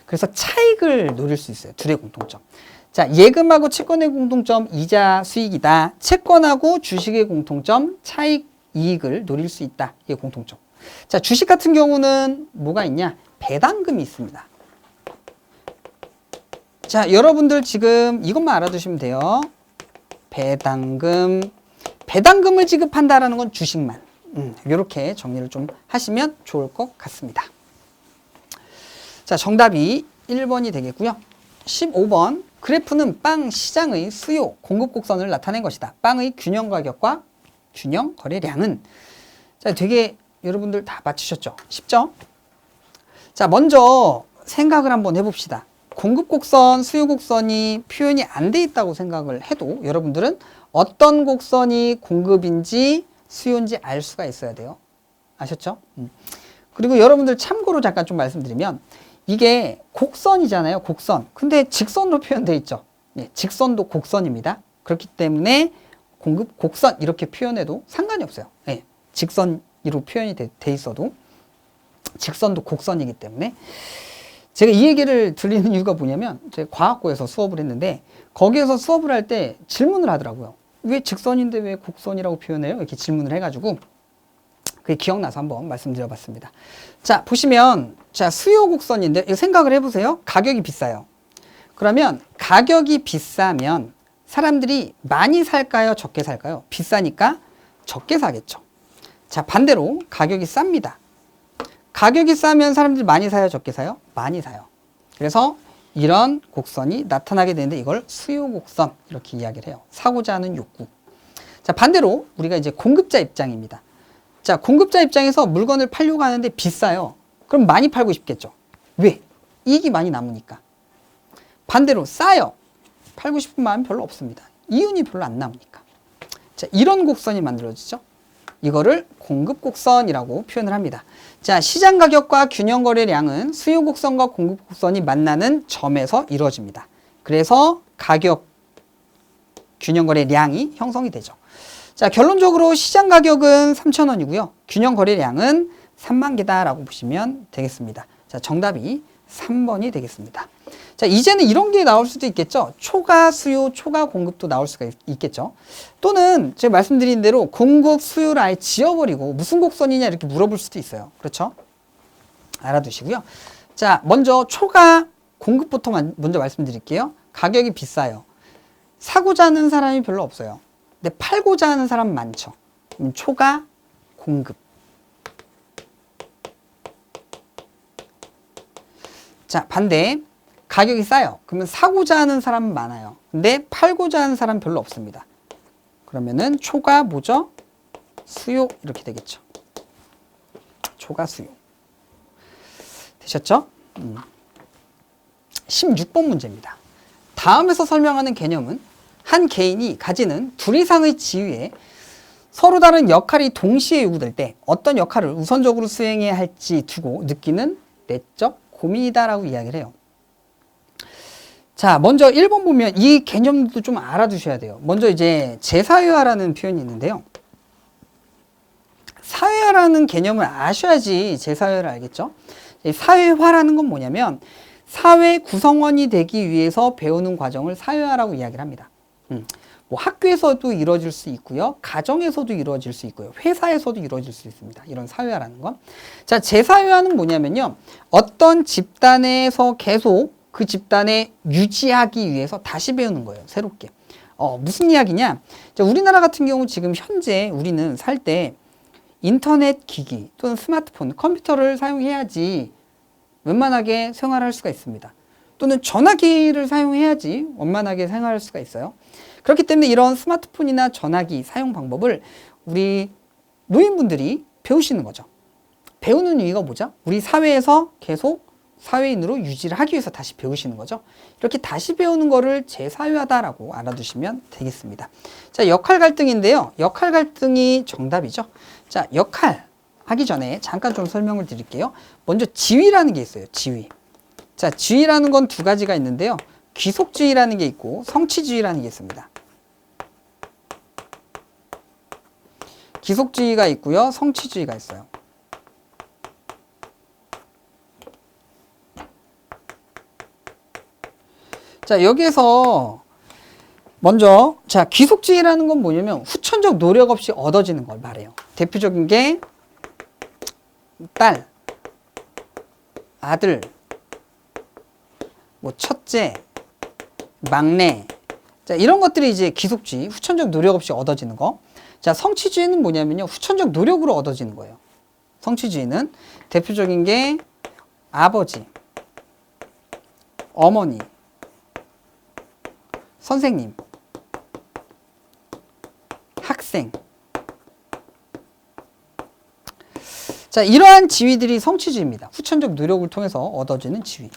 그래서 차익을 노릴 수 있어요. 둘의 공통점. 자, 예금하고 채권의 공통점 이자 수익이다. 채권하고 주식의 공통점 차익 이익을 노릴 수 있다. 이게 공통점. 자, 주식 같은 경우는 뭐가 있냐? 배당금이 있습니다. 자, 여러분들 지금 이것만 알아두시면 돼요. 배당금을 지급한다라는 건 주식만. 이렇게 정리를 좀 하시면 좋을 것 같습니다. 자, 정답이 1번이 되겠고요. 15번 그래프는 빵 시장의 수요, 공급 곡선을 나타낸 것이다. 빵의 균형 가격과 균형 거래량은 자, 되게 여러분들 다 맞추셨죠? 쉽죠? 자, 먼저 생각을 한번 해봅시다. 공급 곡선, 수요 곡선이 표현이 안 돼 있다고 생각을 해도 여러분들은 어떤 곡선이 공급인지 수요인지 알 수가 있어야 돼요. 아셨죠? 그리고 여러분들 참고로 잠깐 좀 말씀드리면 이게 곡선이잖아요. 곡선. 근데 직선으로 표현되어 있죠. 예, 직선도 곡선입니다. 그렇기 때문에 공급 곡선 이렇게 표현해도 상관이 없어요. 예, 직선으로 표현이 돼 있어도 직선도 곡선이기 때문에 제가 이 얘기를 드리는 이유가 뭐냐면 제가 과학고에서 수업을 했는데 거기에서 수업을 할 때 질문을 하더라고요. 왜 직선인데 왜 곡선이라고 표현해요? 이렇게 질문을 해가지고 그게 기억나서 한번 말씀드려봤습니다. 자, 보시면 자, 수요 곡선인데 이거 생각을 해보세요. 가격이 비싸요. 그러면 가격이 비싸면 사람들이 많이 살까요? 적게 살까요? 비싸니까 적게 사겠죠. 자, 반대로 가격이 쌉니다. 가격이 싸면 사람들이 많이 사요? 적게 사요? 많이 사요. 그래서 이런 곡선이 나타나게 되는데 이걸 수요 곡선 이렇게 이야기를 해요. 사고자 하는 욕구. 자, 반대로 우리가 이제 공급자 입장입니다. 자, 공급자 입장에서 물건을 팔려고 하는데 비싸요. 그럼 많이 팔고 싶겠죠. 왜? 이익이 많이 남으니까. 반대로 싸요. 팔고 싶은 마음이 별로 없습니다. 이윤이 별로 안 남으니까. 자, 이런 곡선이 만들어지죠. 이거를 공급 곡선이라고 표현을 합니다. 자, 시장 가격과 균형 거래량은 수요 곡선과 공급 곡선이 만나는 점에서 이루어집니다. 그래서 가격 균형 거래량이 형성이 되죠. 자, 결론적으로 시장 가격은 3,000원이고요. 균형 거래량은 3만 개다라고 보시면 되겠습니다. 자, 정답이 3번이 되겠습니다. 자, 이제는 이런 게 나올 수도 있겠죠. 초과 수요, 초과 공급도 나올 수가 있겠죠. 또는 제가 말씀드린 대로 공급 수요를 아예 지워버리고 무슨 곡선이냐 이렇게 물어볼 수도 있어요. 그렇죠? 알아두시고요. 자, 먼저 초과 공급부터 먼저 말씀드릴게요. 가격이 비싸요. 사고자 하는 사람이 별로 없어요. 근데 팔고자 하는 사람 많죠. 그럼 초과 공급. 자, 반대. 가격이 싸요. 그러면 사고자 하는 사람은 많아요. 근데 팔고자 하는 사람 별로 없습니다. 그러면은 초과 뭐죠? 수요 이렇게 되겠죠. 초과 수요. 되셨죠? 16번 문제입니다. 다음에서 설명하는 개념은 한 개인이 가지는 둘 이상의 지위에 서로 다른 역할이 동시에 요구될 때 어떤 역할을 우선적으로 수행해야 할지 두고 느끼는 내적 고민이다라고 이야기를 해요. 자, 먼저 1번 보면 이 개념도 좀 알아두셔야 돼요. 먼저 이제 제사회화라는 표현이 있는데요. 사회화라는 개념을 아셔야지 제사회화를 알겠죠? 사회화라는 건 뭐냐면 사회 구성원이 되기 위해서 배우는 과정을 사회화라고 이야기를 합니다. 뭐 학교에서도 이루어질 수 있고요. 가정에서도 이루어질 수 있고요. 회사에서도 이루어질 수 있습니다. 이런 사회화라는 건. 자, 제사회화는 뭐냐면요. 어떤 집단에서 계속 그 집단에 유지하기 위해서 다시 배우는 거예요. 새롭게. 무슨 이야기냐? 자, 우리나라 같은 경우 지금 현재 우리는 살 때 인터넷 기기 또는 스마트폰, 컴퓨터를 사용해야지 원만하게 생활할 수가 있습니다. 또는 전화기를 사용해야지 원만하게 생활할 수가 있어요. 그렇기 때문에 이런 스마트폰이나 전화기 사용 방법을 우리 노인분들이 배우시는 거죠. 배우는 이유가 뭐죠? 우리 사회에서 계속 사회인으로 유지를 하기 위해서 다시 배우시는 거죠. 이렇게 다시 배우는 거를 재사유하다라고 알아두시면 되겠습니다. 자, 역할 갈등인데요. 역할 갈등이 정답이죠. 자, 역할 하기 전에 잠깐 좀 설명을 드릴게요. 먼저 지위라는 게 있어요. 지위. 자, 지위라는 건 두 가지가 있는데요. 귀속지위라는 게 있고 성취지위라는 게 있습니다. 귀속지위가 있고요. 성취지위가 있어요. 자, 여기에서 먼저 자, 귀속지위라는 건 뭐냐면 후천적 노력 없이 얻어지는 걸 말해요. 대표적인 게 딸, 아들, 뭐 첫째, 막내. 자, 이런 것들이 이제 귀속지위, 후천적 노력 없이 얻어지는 거. 자, 성취지위는 뭐냐면요. 후천적 노력으로 얻어지는 거예요. 성취지위는 대표적인 게 아버지, 어머니, 선생님, 학생. 자, 이러한 지위들이 성취지위입니다. 후천적 노력을 통해서 얻어지는 지위.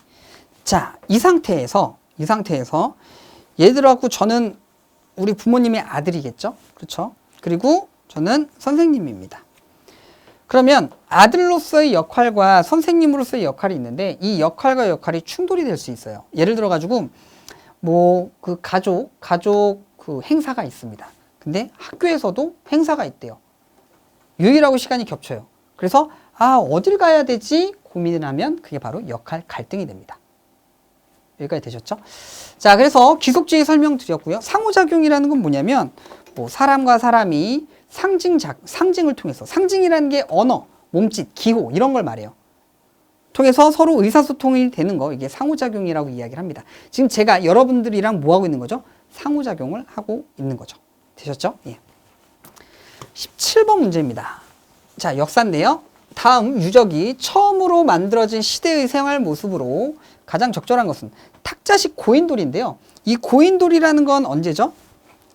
자, 이 상태에서 얘들하고 저는 우리 부모님의 아들이겠죠? 그렇죠? 그리고 저는 선생님입니다. 그러면 아들로서의 역할과 선생님으로서의 역할이 있는데 이 역할과 역할이 충돌이 될 수 있어요. 예를 들어 가지고 뭐 그 가족 그 행사가 있습니다. 근데 학교에서도 행사가 있대요. 유일하고 시간이 겹쳐요. 그래서 어딜 가야 되지 고민을 하면 그게 바로 역할 갈등이 됩니다. 여기까지 되셨죠? 자, 그래서 귀속지위 설명드렸고요. 상호작용이라는 건 뭐냐면 뭐 사람과 사람이 상징을 통해서, 상징이라는 게 언어, 몸짓, 기호 이런 걸 말해요. 통해서 서로 의사소통이 되는 거, 이게 상호작용이라고 이야기를 합니다. 지금 제가 여러분들이랑 뭐 하고 있는 거죠? 상호작용을 하고 있는 거죠. 되셨죠? 예. 17번 문제입니다. 자, 역사인데요. 다음 유적이 처음으로 만들어진 시대의 생활 모습으로 가장 적절한 것은 탁자식 고인돌인데요. 이 고인돌이라는 건 언제죠?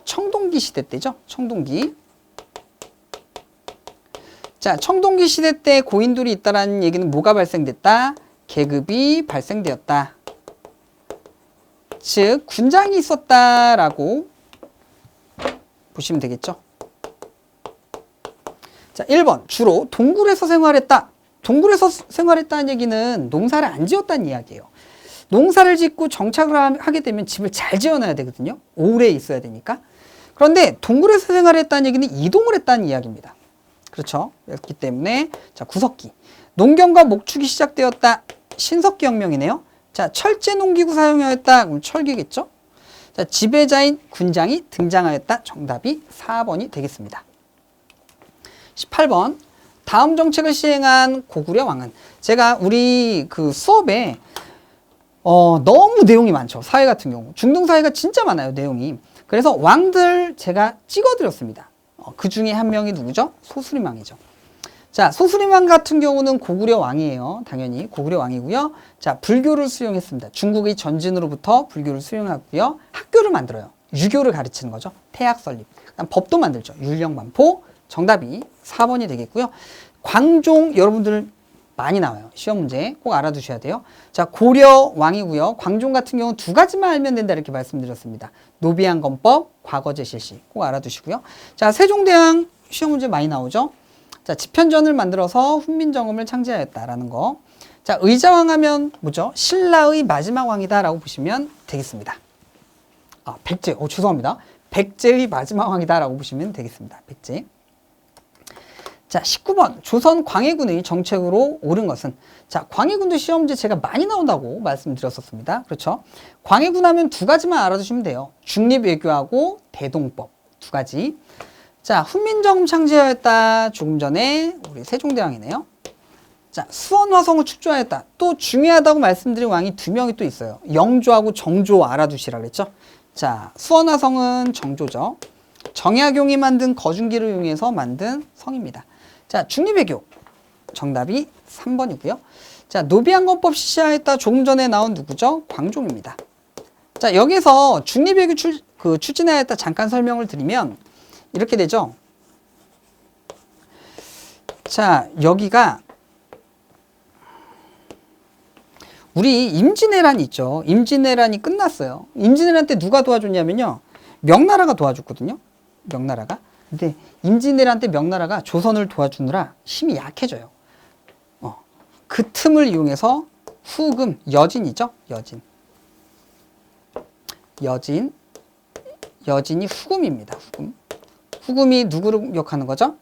청동기 시대 때죠. 청동기. 자, 청동기 시대 때 고인돌이 있다라는 얘기는 뭐가 발생됐다? 계급이 발생되었다. 즉, 군장이 있었다라고 보시면 되겠죠. 자, 1번. 주로 동굴에서 생활했다. 동굴에서 생활했다는 얘기는 농사를 안 지었다는 이야기예요. 농사를 짓고 정착을 하게 되면 집을 잘 지어놔야 되거든요. 오래 있어야 되니까. 그런데 동굴에서 생활했다는 얘기는 이동을 했다는 이야기입니다. 그렇죠? 그렇기 때문에 자, 구석기. 농경과 목축이 시작되었다. 신석기 혁명이네요. 자, 철제 농기구 사용하였다. 그럼 철기겠죠? 자, 지배자인 군장이 등장하였다. 정답이 4번이 되겠습니다. 18번. 다음 정책을 시행한 고구려 왕은, 제가 우리 그 수업에 너무 내용이 많죠. 사회 같은 경우. 중동 사회가 진짜 많아요. 내용이. 그래서 왕들 제가 찍어드렸습니다. 그 중에 한 명이 누구죠? 소수림왕이죠. 자, 소수림왕 같은 경우는 고구려 왕이에요. 당연히 고구려 왕이고요. 자, 불교를 수용했습니다. 중국의 전진으로부터 불교를 수용하고요. 학교를 만들어요. 유교를 가르치는 거죠. 태학 설립. 그다음 법도 만들죠. 율령반포. 정답이 4번이 되겠고요. 광종 여러분들 많이 나와요. 시험 문제 꼭 알아두셔야 돼요. 자, 고려 왕이고요. 광종 같은 경우는 두 가지만 알면 된다 이렇게 말씀드렸습니다. 노비안 건법, 과거제 실시 꼭 알아두시고요. 자, 세종대왕 시험 문제 많이 나오죠. 자, 집현전을 만들어서 훈민정음을 창제하였다라는 거. 자, 의자왕 하면 뭐죠? 신라의 마지막 왕이다라고 보시면 되겠습니다. 백제. 죄송합니다. 백제의 마지막 왕이다라고 보시면 되겠습니다. 백제. 자, 19번. 조선 광해군의 정책으로 옳은 것은, 자, 광해군도 시험 문제 제가 많이 나온다고 말씀드렸었습니다. 그렇죠? 광해군 하면 두 가지만 알아두시면 돼요. 중립외교하고 대동법 두 가지. 자, 훈민정음 창제하였다. 조금 전에 우리 세종대왕이네요. 자, 수원화성을 축조하였다. 또 중요하다고 말씀드린 왕이 두 명이 또 있어요. 영조하고 정조 알아두시라 그랬죠? 자, 수원화성은 정조죠. 정약용이 만든 거중기를 이용해서 만든 성입니다. 자, 중립외교. 정답이 3번이고요. 자, 노비안건법 실시하였다. 조금 전에 나온 누구죠? 광종입니다. 자, 여기서 중립외교 추진하였다 잠깐 설명을 드리면 이렇게 되죠. 자, 여기가 우리 임진왜란이 있죠. 임진왜란이 끝났어요. 임진왜란 때 누가 도와줬냐면요. 명나라가 도와줬거든요. 명나라가. 근데 임진왜란 때 명나라가 조선을 도와주느라 힘이 약해져요. 그 틈을 이용해서 후금, 여진이죠. 여진이 후금입니다. 후금이 누구를 공격하는 거죠?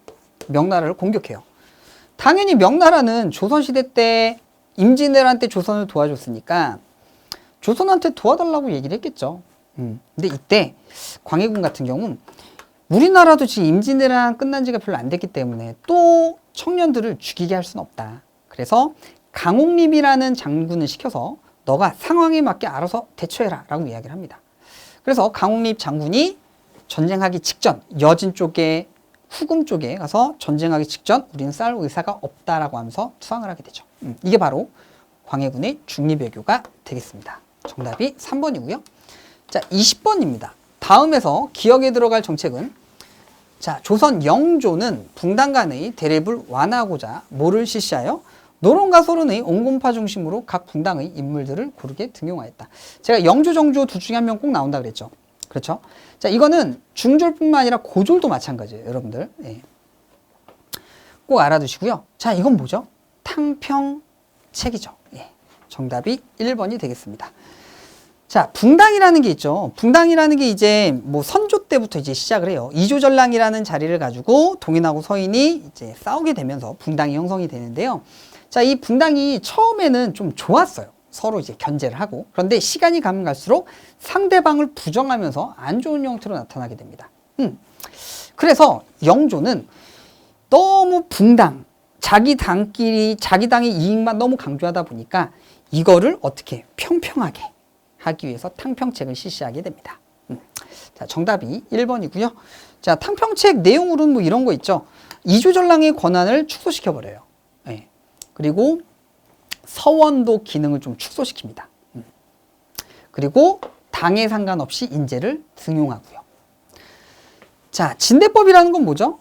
명나라를 공격해요. 당연히 명나라는 조선시대 때 임진왜란 때 조선을 도와줬으니까 조선한테 도와달라고 얘기를 했겠죠. 근데 이때 광해군 같은 경우 우리나라도 지금 임진왜란 끝난 지가 별로 안 됐기 때문에 또 청년들을 죽이게 할 수는 없다. 그래서 강옥립이라는 장군을 시켜서 너가 상황에 맞게 알아서 대처해라 라고 이야기를 합니다. 그래서 강옥립 장군이 전쟁하기 직전 여진 쪽에 후금 쪽에 가서 전쟁하기 직전 우리는 싸울 의사가 없다라고 하면서 투항을 하게 되죠. 이게 바로 광해군의 중립외교가 되겠습니다. 정답이 3번이고요. 자, 20번입니다. 다음에서 기억에 들어갈 정책은 자, 조선 영조는 붕당 간의 대립을 완화하고자 뭐를 실시하여 노론과 소론의 온건파 중심으로 각 붕당의 인물들을 고르게 등용하였다. 제가 영조, 정조 둘 중에 한 명 꼭 나온다 그랬죠. 그렇죠? 자, 이거는 중졸뿐만 아니라 고졸도 마찬가지예요, 여러분들. 예. 꼭 알아두시고요. 자, 이건 뭐죠? 탕평책이죠. 예. 정답이 1번이 되겠습니다. 자, 붕당이라는 게 있죠. 붕당이라는 게 이제 뭐 선조 때부터 이제 시작을 해요. 이조전랑이라는 자리를 가지고 동인하고 서인이 이제 싸우게 되면서 붕당이 형성이 되는데요. 자, 이 붕당이 처음에는 좀 좋았어요. 서로 이제 견제를 하고. 그런데 시간이 가면 갈수록 상대방을 부정하면서 안 좋은 형태로 나타나게 됩니다. 그래서 영조는 너무 붕당, 자기 당의 이익만 너무 강조하다 보니까 이거를 어떻게 평평하게 하기 위해서 탕평책을 실시하게 됩니다. 자, 정답이 1번이고요. 자, 탕평책 내용으로는 뭐 이런 거 있죠. 이조전랑의 권한을 축소시켜버려요. 네. 그리고 서원도 기능을 좀 축소시킵니다. 그리고 당에 상관없이 인재를 등용하고요. 자, 진대법이라는 건 뭐죠?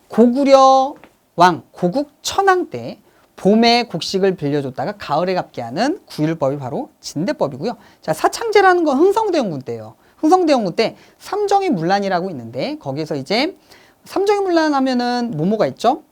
고구려 왕, 고국 천황 때 봄에 곡식을 빌려줬다가 가을에 갚게 하는 구율법이 바로 진대법이고요. 자, 사창제라는 건 흥성대원군 때예요. 흥성대원군 때 삼정의 문란이라고 있는데 거기에서 이제 삼정의 문란 하면은 뭐가 있죠?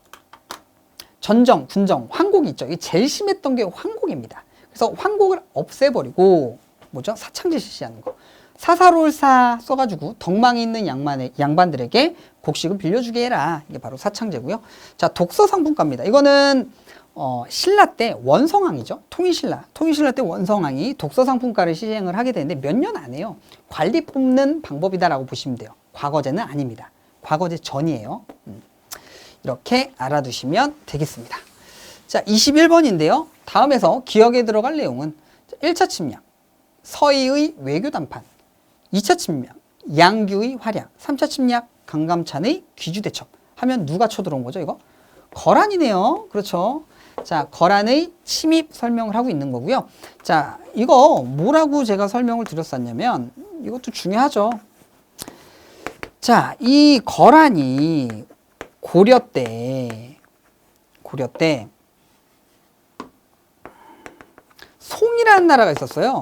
전정, 군정, 황곡이 있죠. 이게 제일 심했던 게 황곡입니다. 그래서 황곡을 없애버리고 뭐죠? 사창제 실시하는 거. 사사롤사 써가지고 덕망이 있는 양반들에게 곡식을 빌려주게 해라. 이게 바로 사창제고요. 자, 독서상품가입니다. 이거는 신라 때 원성왕이죠. 통일신라 때 원성왕이 독서상품가를 시행을 하게 되는데 몇 년 안 해요. 관리 뽑는 방법이다라고 보시면 돼요. 과거제는 아닙니다. 과거제 전이에요. 이렇게 알아두시면 되겠습니다. 자, 21번인데요. 다음에서 기억에 들어갈 내용은 1차 침략, 서희의 외교담판, 2차 침략, 양규의 활약, 3차 침략, 강감찬의 귀주대첩 하면 누가 쳐들어온 거죠, 이거? 거란이네요. 그렇죠. 자, 거란의 침입 설명을 하고 있는 거고요. 자, 이거 뭐라고 제가 설명을 드렸었냐면 이것도 중요하죠. 자, 이 거란이 고려 때 송이라는 나라가 있었어요.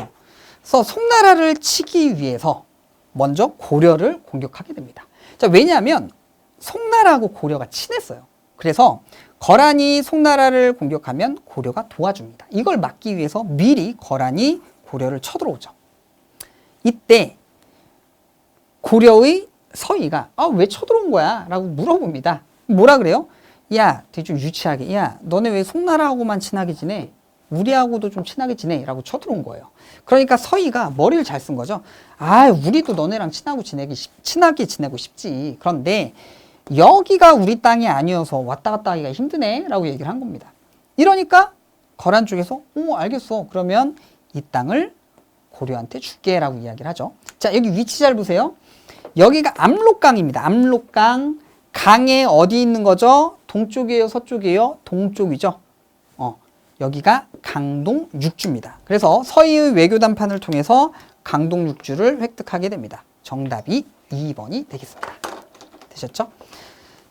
그래서 송나라를 치기 위해서 먼저 고려를 공격하게 됩니다. 자, 왜냐하면 송나라하고 고려가 친했어요. 그래서 거란이 송나라를 공격하면 고려가 도와줍니다. 이걸 막기 위해서 미리 거란이 고려를 쳐들어오죠. 이때 고려의 서희가 왜 쳐들어온 거야? 라고 물어봅니다. 뭐라 그래요? 야, 되게 좀 유치하게. 야, 너네 왜 송나라하고만 친하게 지내? 우리하고도 좀 친하게 지내? 라고 쳐들어온 거예요. 그러니까 서희가 머리를 잘 쓴 거죠. 우리도 너네랑 친하게 지내고 싶지. 그런데 여기가 우리 땅이 아니어서 왔다 갔다 하기가 힘드네 라고 얘기를 한 겁니다. 이러니까 거란 쪽에서 알겠어. 그러면 이 땅을 고려한테 줄게 라고 이야기를 하죠. 자, 여기 위치 잘 보세요. 여기가 압록강입니다. 압록강. 강에 어디 있는 거죠? 동쪽이에요? 서쪽이에요? 동쪽이죠. 여기가 강동 육주입니다. 그래서 서희의 외교담판을 통해서 강동 육주를 획득하게 됩니다. 정답이 2번이 되겠습니다. 되셨죠?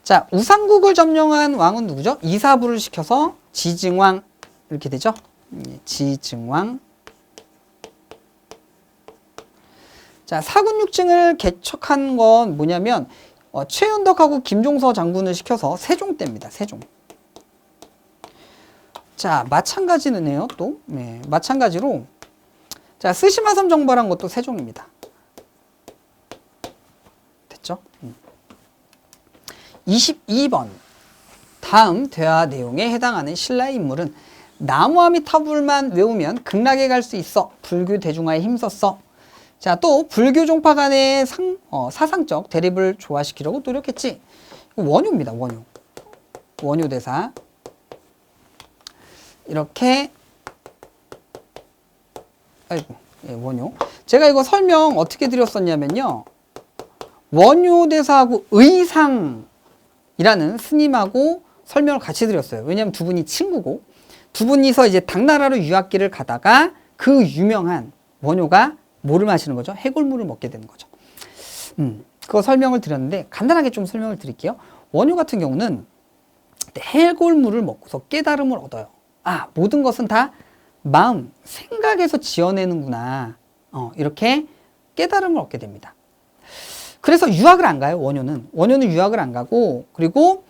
자, 우상국을 점령한 왕은 누구죠? 이사부를 시켜서 지증왕 이렇게 되죠. 지증왕. 자, 사군육증을 개척한 건 뭐냐면 최윤덕하고 김종서 장군을 시켜서 세종 때입니다. 세종. 자, 마찬가지네요. 또 네, 마찬가지로 자, 스시마섬 정벌한 것도 세종입니다. 됐죠? 22번 다음 대화 내용에 해당하는 신라의 인물은 나무아미타불만 외우면 극락에 갈 수 있어. 불교 대중화에 힘썼어. 자, 또 불교 종파 간의 사상적 대립을 조화시키려고 노력했지. 원효입니다. 원효. 원효 대사. 이렇게 아이고, 예, 원효. 제가 이거 설명 어떻게 드렸었냐면요. 원효 대사하고 의상이라는 스님하고 설명을 같이 드렸어요. 왜냐하면 두 분이 친구고 두 분이서 이제 당나라로 유학길을 가다가 그 유명한 원효가 뭐를 마시는 거죠? 해골물을 먹게 되는 거죠. 그거 설명을 드렸는데 간단하게 좀 설명을 드릴게요. 원효 같은 경우는 해골물을 먹고서 깨달음을 얻어요. 아, 모든 것은 다 마음, 생각에서 지어내는구나. 이렇게 깨달음을 얻게 됩니다. 그래서 유학을 안 가요, 원효는. 원효는 유학을 안 가고, 그리고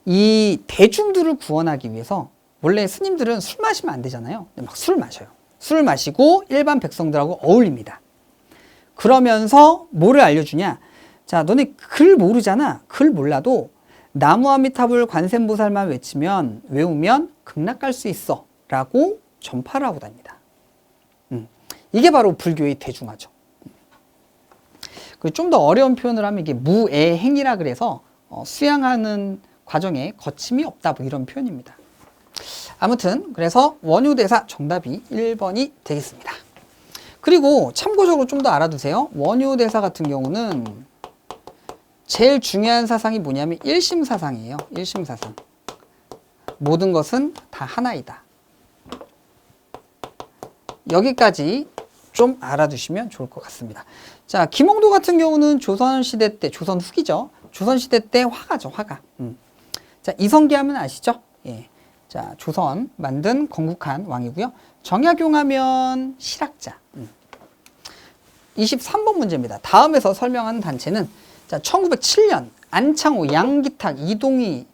이 대중들을 구원하기 위해서 원래 스님들은 술 마시면 안 되잖아요. 막 술을 마셔요. 술을 마시고 일반 백성들하고 어울립니다. 그러면서 뭐를 알려주냐? 자, 너네 글 모르잖아. 글 몰라도 나무아미타불 관세음보살만 외우면 극락 갈 수 있어. 라고 전파를 하고 다닙니다. 이게 바로 불교의 대중화죠. 좀 더 어려운 표현을 하면 이게 무애행이라 그래서 수양하는 과정에 거침이 없다 뭐 이런 표현입니다. 아무튼 그래서 원효대사 정답이 1번이 되겠습니다. 그리고 참고적으로 좀 더 알아두세요. 원효대사 같은 경우는 제일 중요한 사상이 뭐냐면 일심사상이에요. 일심사상. 모든 것은 다 하나이다. 여기까지 좀 알아두시면 좋을 것 같습니다. 자, 김홍도 같은 경우는 조선시대 때, 조선 후기죠. 조선시대 때 화가죠, 화가. 자, 이성계 하면 아시죠? 예. 자, 조선 만든 건국한 왕이고요. 정약용 하면 실학자. 23번 문제입니다. 다음에서 설명하는 단체는 자, 1907년 안창호, 양기탁, 이동희,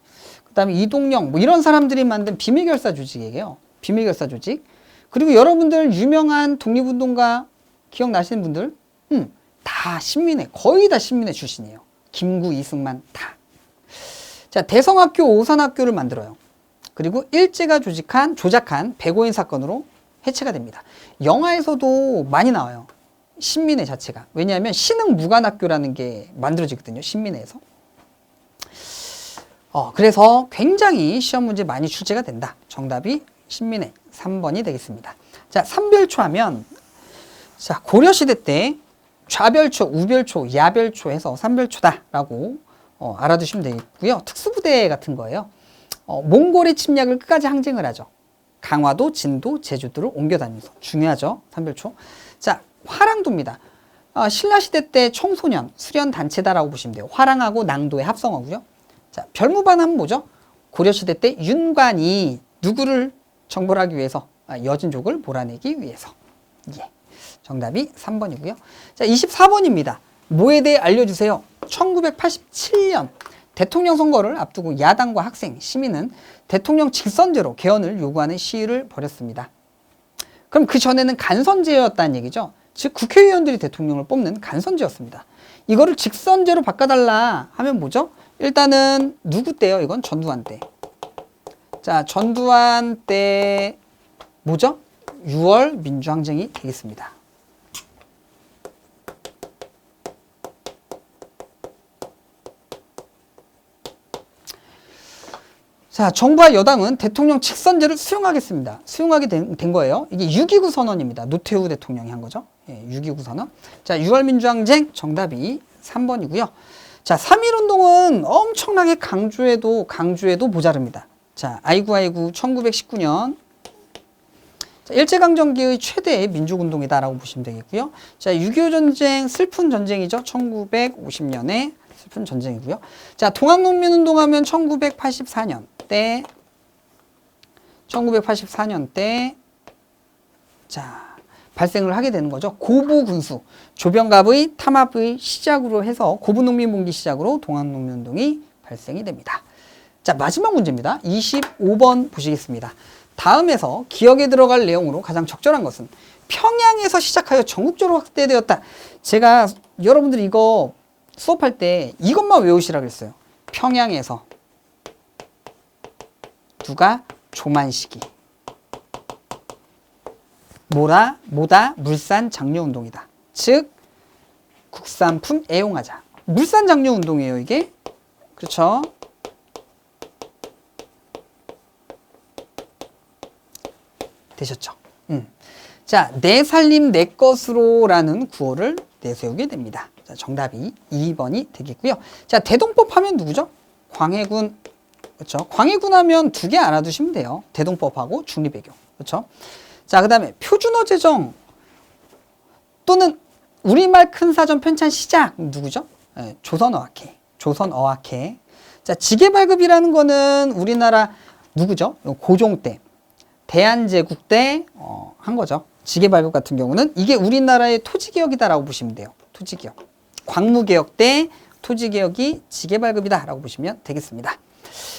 그 다음에 이동영 뭐 이런 사람들이 만든 비밀결사 조직이에요. 비밀결사 조직. 그리고 여러분들 유명한 독립운동가 기억나시는 분들? 다 신민회, 거의 다 신민회 출신이에요. 김구, 이승만 다. 자, 대성학교, 오산학교를 만들어요. 그리고 일제가 조작한 백오인 사건으로 해체가 됩니다. 영화에서도 많이 나와요. 신민회 자체가. 왜냐하면 신흥무관학교라는 게 만들어지거든요. 신민회에서. 그래서 굉장히 시험 문제 많이 출제가 된다. 정답이 신민회 3번이 되겠습니다. 자, 삼별초 하면 자, 고려시대 때 좌별초, 우별초, 야별초 해서 삼별초다라고 알아두시면 되겠고요. 특수부대 같은 거예요. 몽골의 침략을 끝까지 항쟁을 하죠. 강화도, 진도, 제주도를 옮겨다니면서. 중요하죠. 삼별초. 자, 화랑도입니다. 신라시대 때 청소년, 수련단체다라고 보시면 돼요. 화랑하고 낭도의 합성어고요. 자, 별무반하면 뭐죠? 고려시대 때 윤관이 누구를 정벌하기 위해서? 여진족을 몰아내기 위해서. 예. 정답이 3번이고요. 자, 24번입니다. 뭐에 대해 알려주세요. 1987년 대통령 선거를 앞두고 야당과 학생, 시민은 대통령 직선제로 개헌을 요구하는 시위를 벌였습니다. 그럼 그 전에는 간선제였다는 얘기죠. 즉 국회의원들이 대통령을 뽑는 간선제였습니다. 이거를 직선제로 바꿔달라 하면 뭐죠? 일단은 누구 때요? 이건 전두환 때. 자, 전두환 때 뭐죠? 6월 민주항쟁이 되겠습니다. 자, 정부와 여당은 대통령 직선제를 수용하겠습니다. 수용하게 된 거예요. 이게 6.29 선언입니다. 노태우 대통령이 한 거죠. 예, 6.29 선언. 자, 6월 민주항쟁 정답이 3번이고요. 자, 3.1운동은 엄청나게 강조해도 모자릅니다. 자, 아이고 1919년 자, 일제강점기의 최대의 민족운동이다라고 보시면 되겠고요. 자, 6.25 전쟁 슬픈 전쟁이죠. 1950년에 슬픈 전쟁이고요. 자, 동학농민운동 하면 1984년대, 자, 발생을 하게 되는 거죠. 고부군수, 조병갑의 탄압의 시작으로 해서 고부농민봉기 시작으로 동학농민운동이 발생이 됩니다. 자, 마지막 문제입니다. 25번 보시겠습니다. 다음에서 기억에 들어갈 내용으로 가장 적절한 것은 평양에서 시작하여 전국적으로 확대되었다. 제가 여러분들이 이거 수업할 때 이것만 외우시라 그랬어요. 평양에서 누가 조만식이 뭐다 물산 장려운동이다. 즉 국산품 애용하자. 물산 장려운동이에요, 이게. 그렇죠? 되셨죠? 자, 내 살림 내 것으로 라는 구호를 내세우게 됩니다. 자, 정답이 2번이 되겠고요. 자, 대동법 하면 누구죠? 광해군. 그렇죠? 광해군 하면 두 개 알아두시면 돼요. 대동법하고 중리배교. 그렇죠? 자, 그 다음에 표준어 제정 또는 우리말 큰사전 편찬 시작 누구죠? 네, 조선어학회. 조선어학회. 자, 지계발급이라는 거는 우리나라 누구죠? 고종 때, 대한제국 때 한 거죠. 지계발급 같은 경우는 이게 우리나라의 토지개혁이다라고 보시면 돼요. 토지개혁. 광무개혁 때 토지개혁이 지계발급이다라고 보시면 되겠습니다.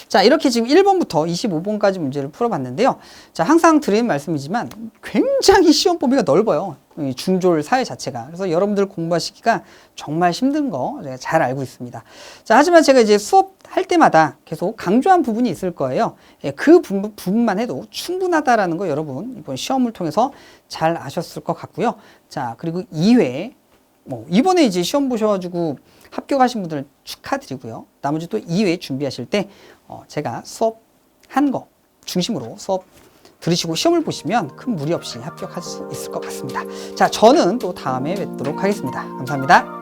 자, 이렇게 지금 1번부터 25번까지 문제를 풀어봤는데요. 자, 항상 드리는 말씀이지만 굉장히 시험 범위가 넓어요. 이 중졸 사회 자체가. 그래서 여러분들 공부하시기가 정말 힘든 거 제가 잘 알고 있습니다. 자, 하지만 제가 이제 수업할 때마다 계속 강조한 부분이 있을 거예요. 예, 그 부분만 해도 충분하다라는 거 여러분 이번 시험을 통해서 잘 아셨을 것 같고요. 자, 그리고 이외에 이번에 이제 시험 보셔가지고 합격하신 분들 축하드리고요. 나머지 또 2회 준비하실 때 제가 수업한 거 중심으로 수업 들으시고 시험을 보시면 큰 무리 없이 합격할 수 있을 것 같습니다. 자, 저는 또 다음에 뵙도록 하겠습니다. 감사합니다.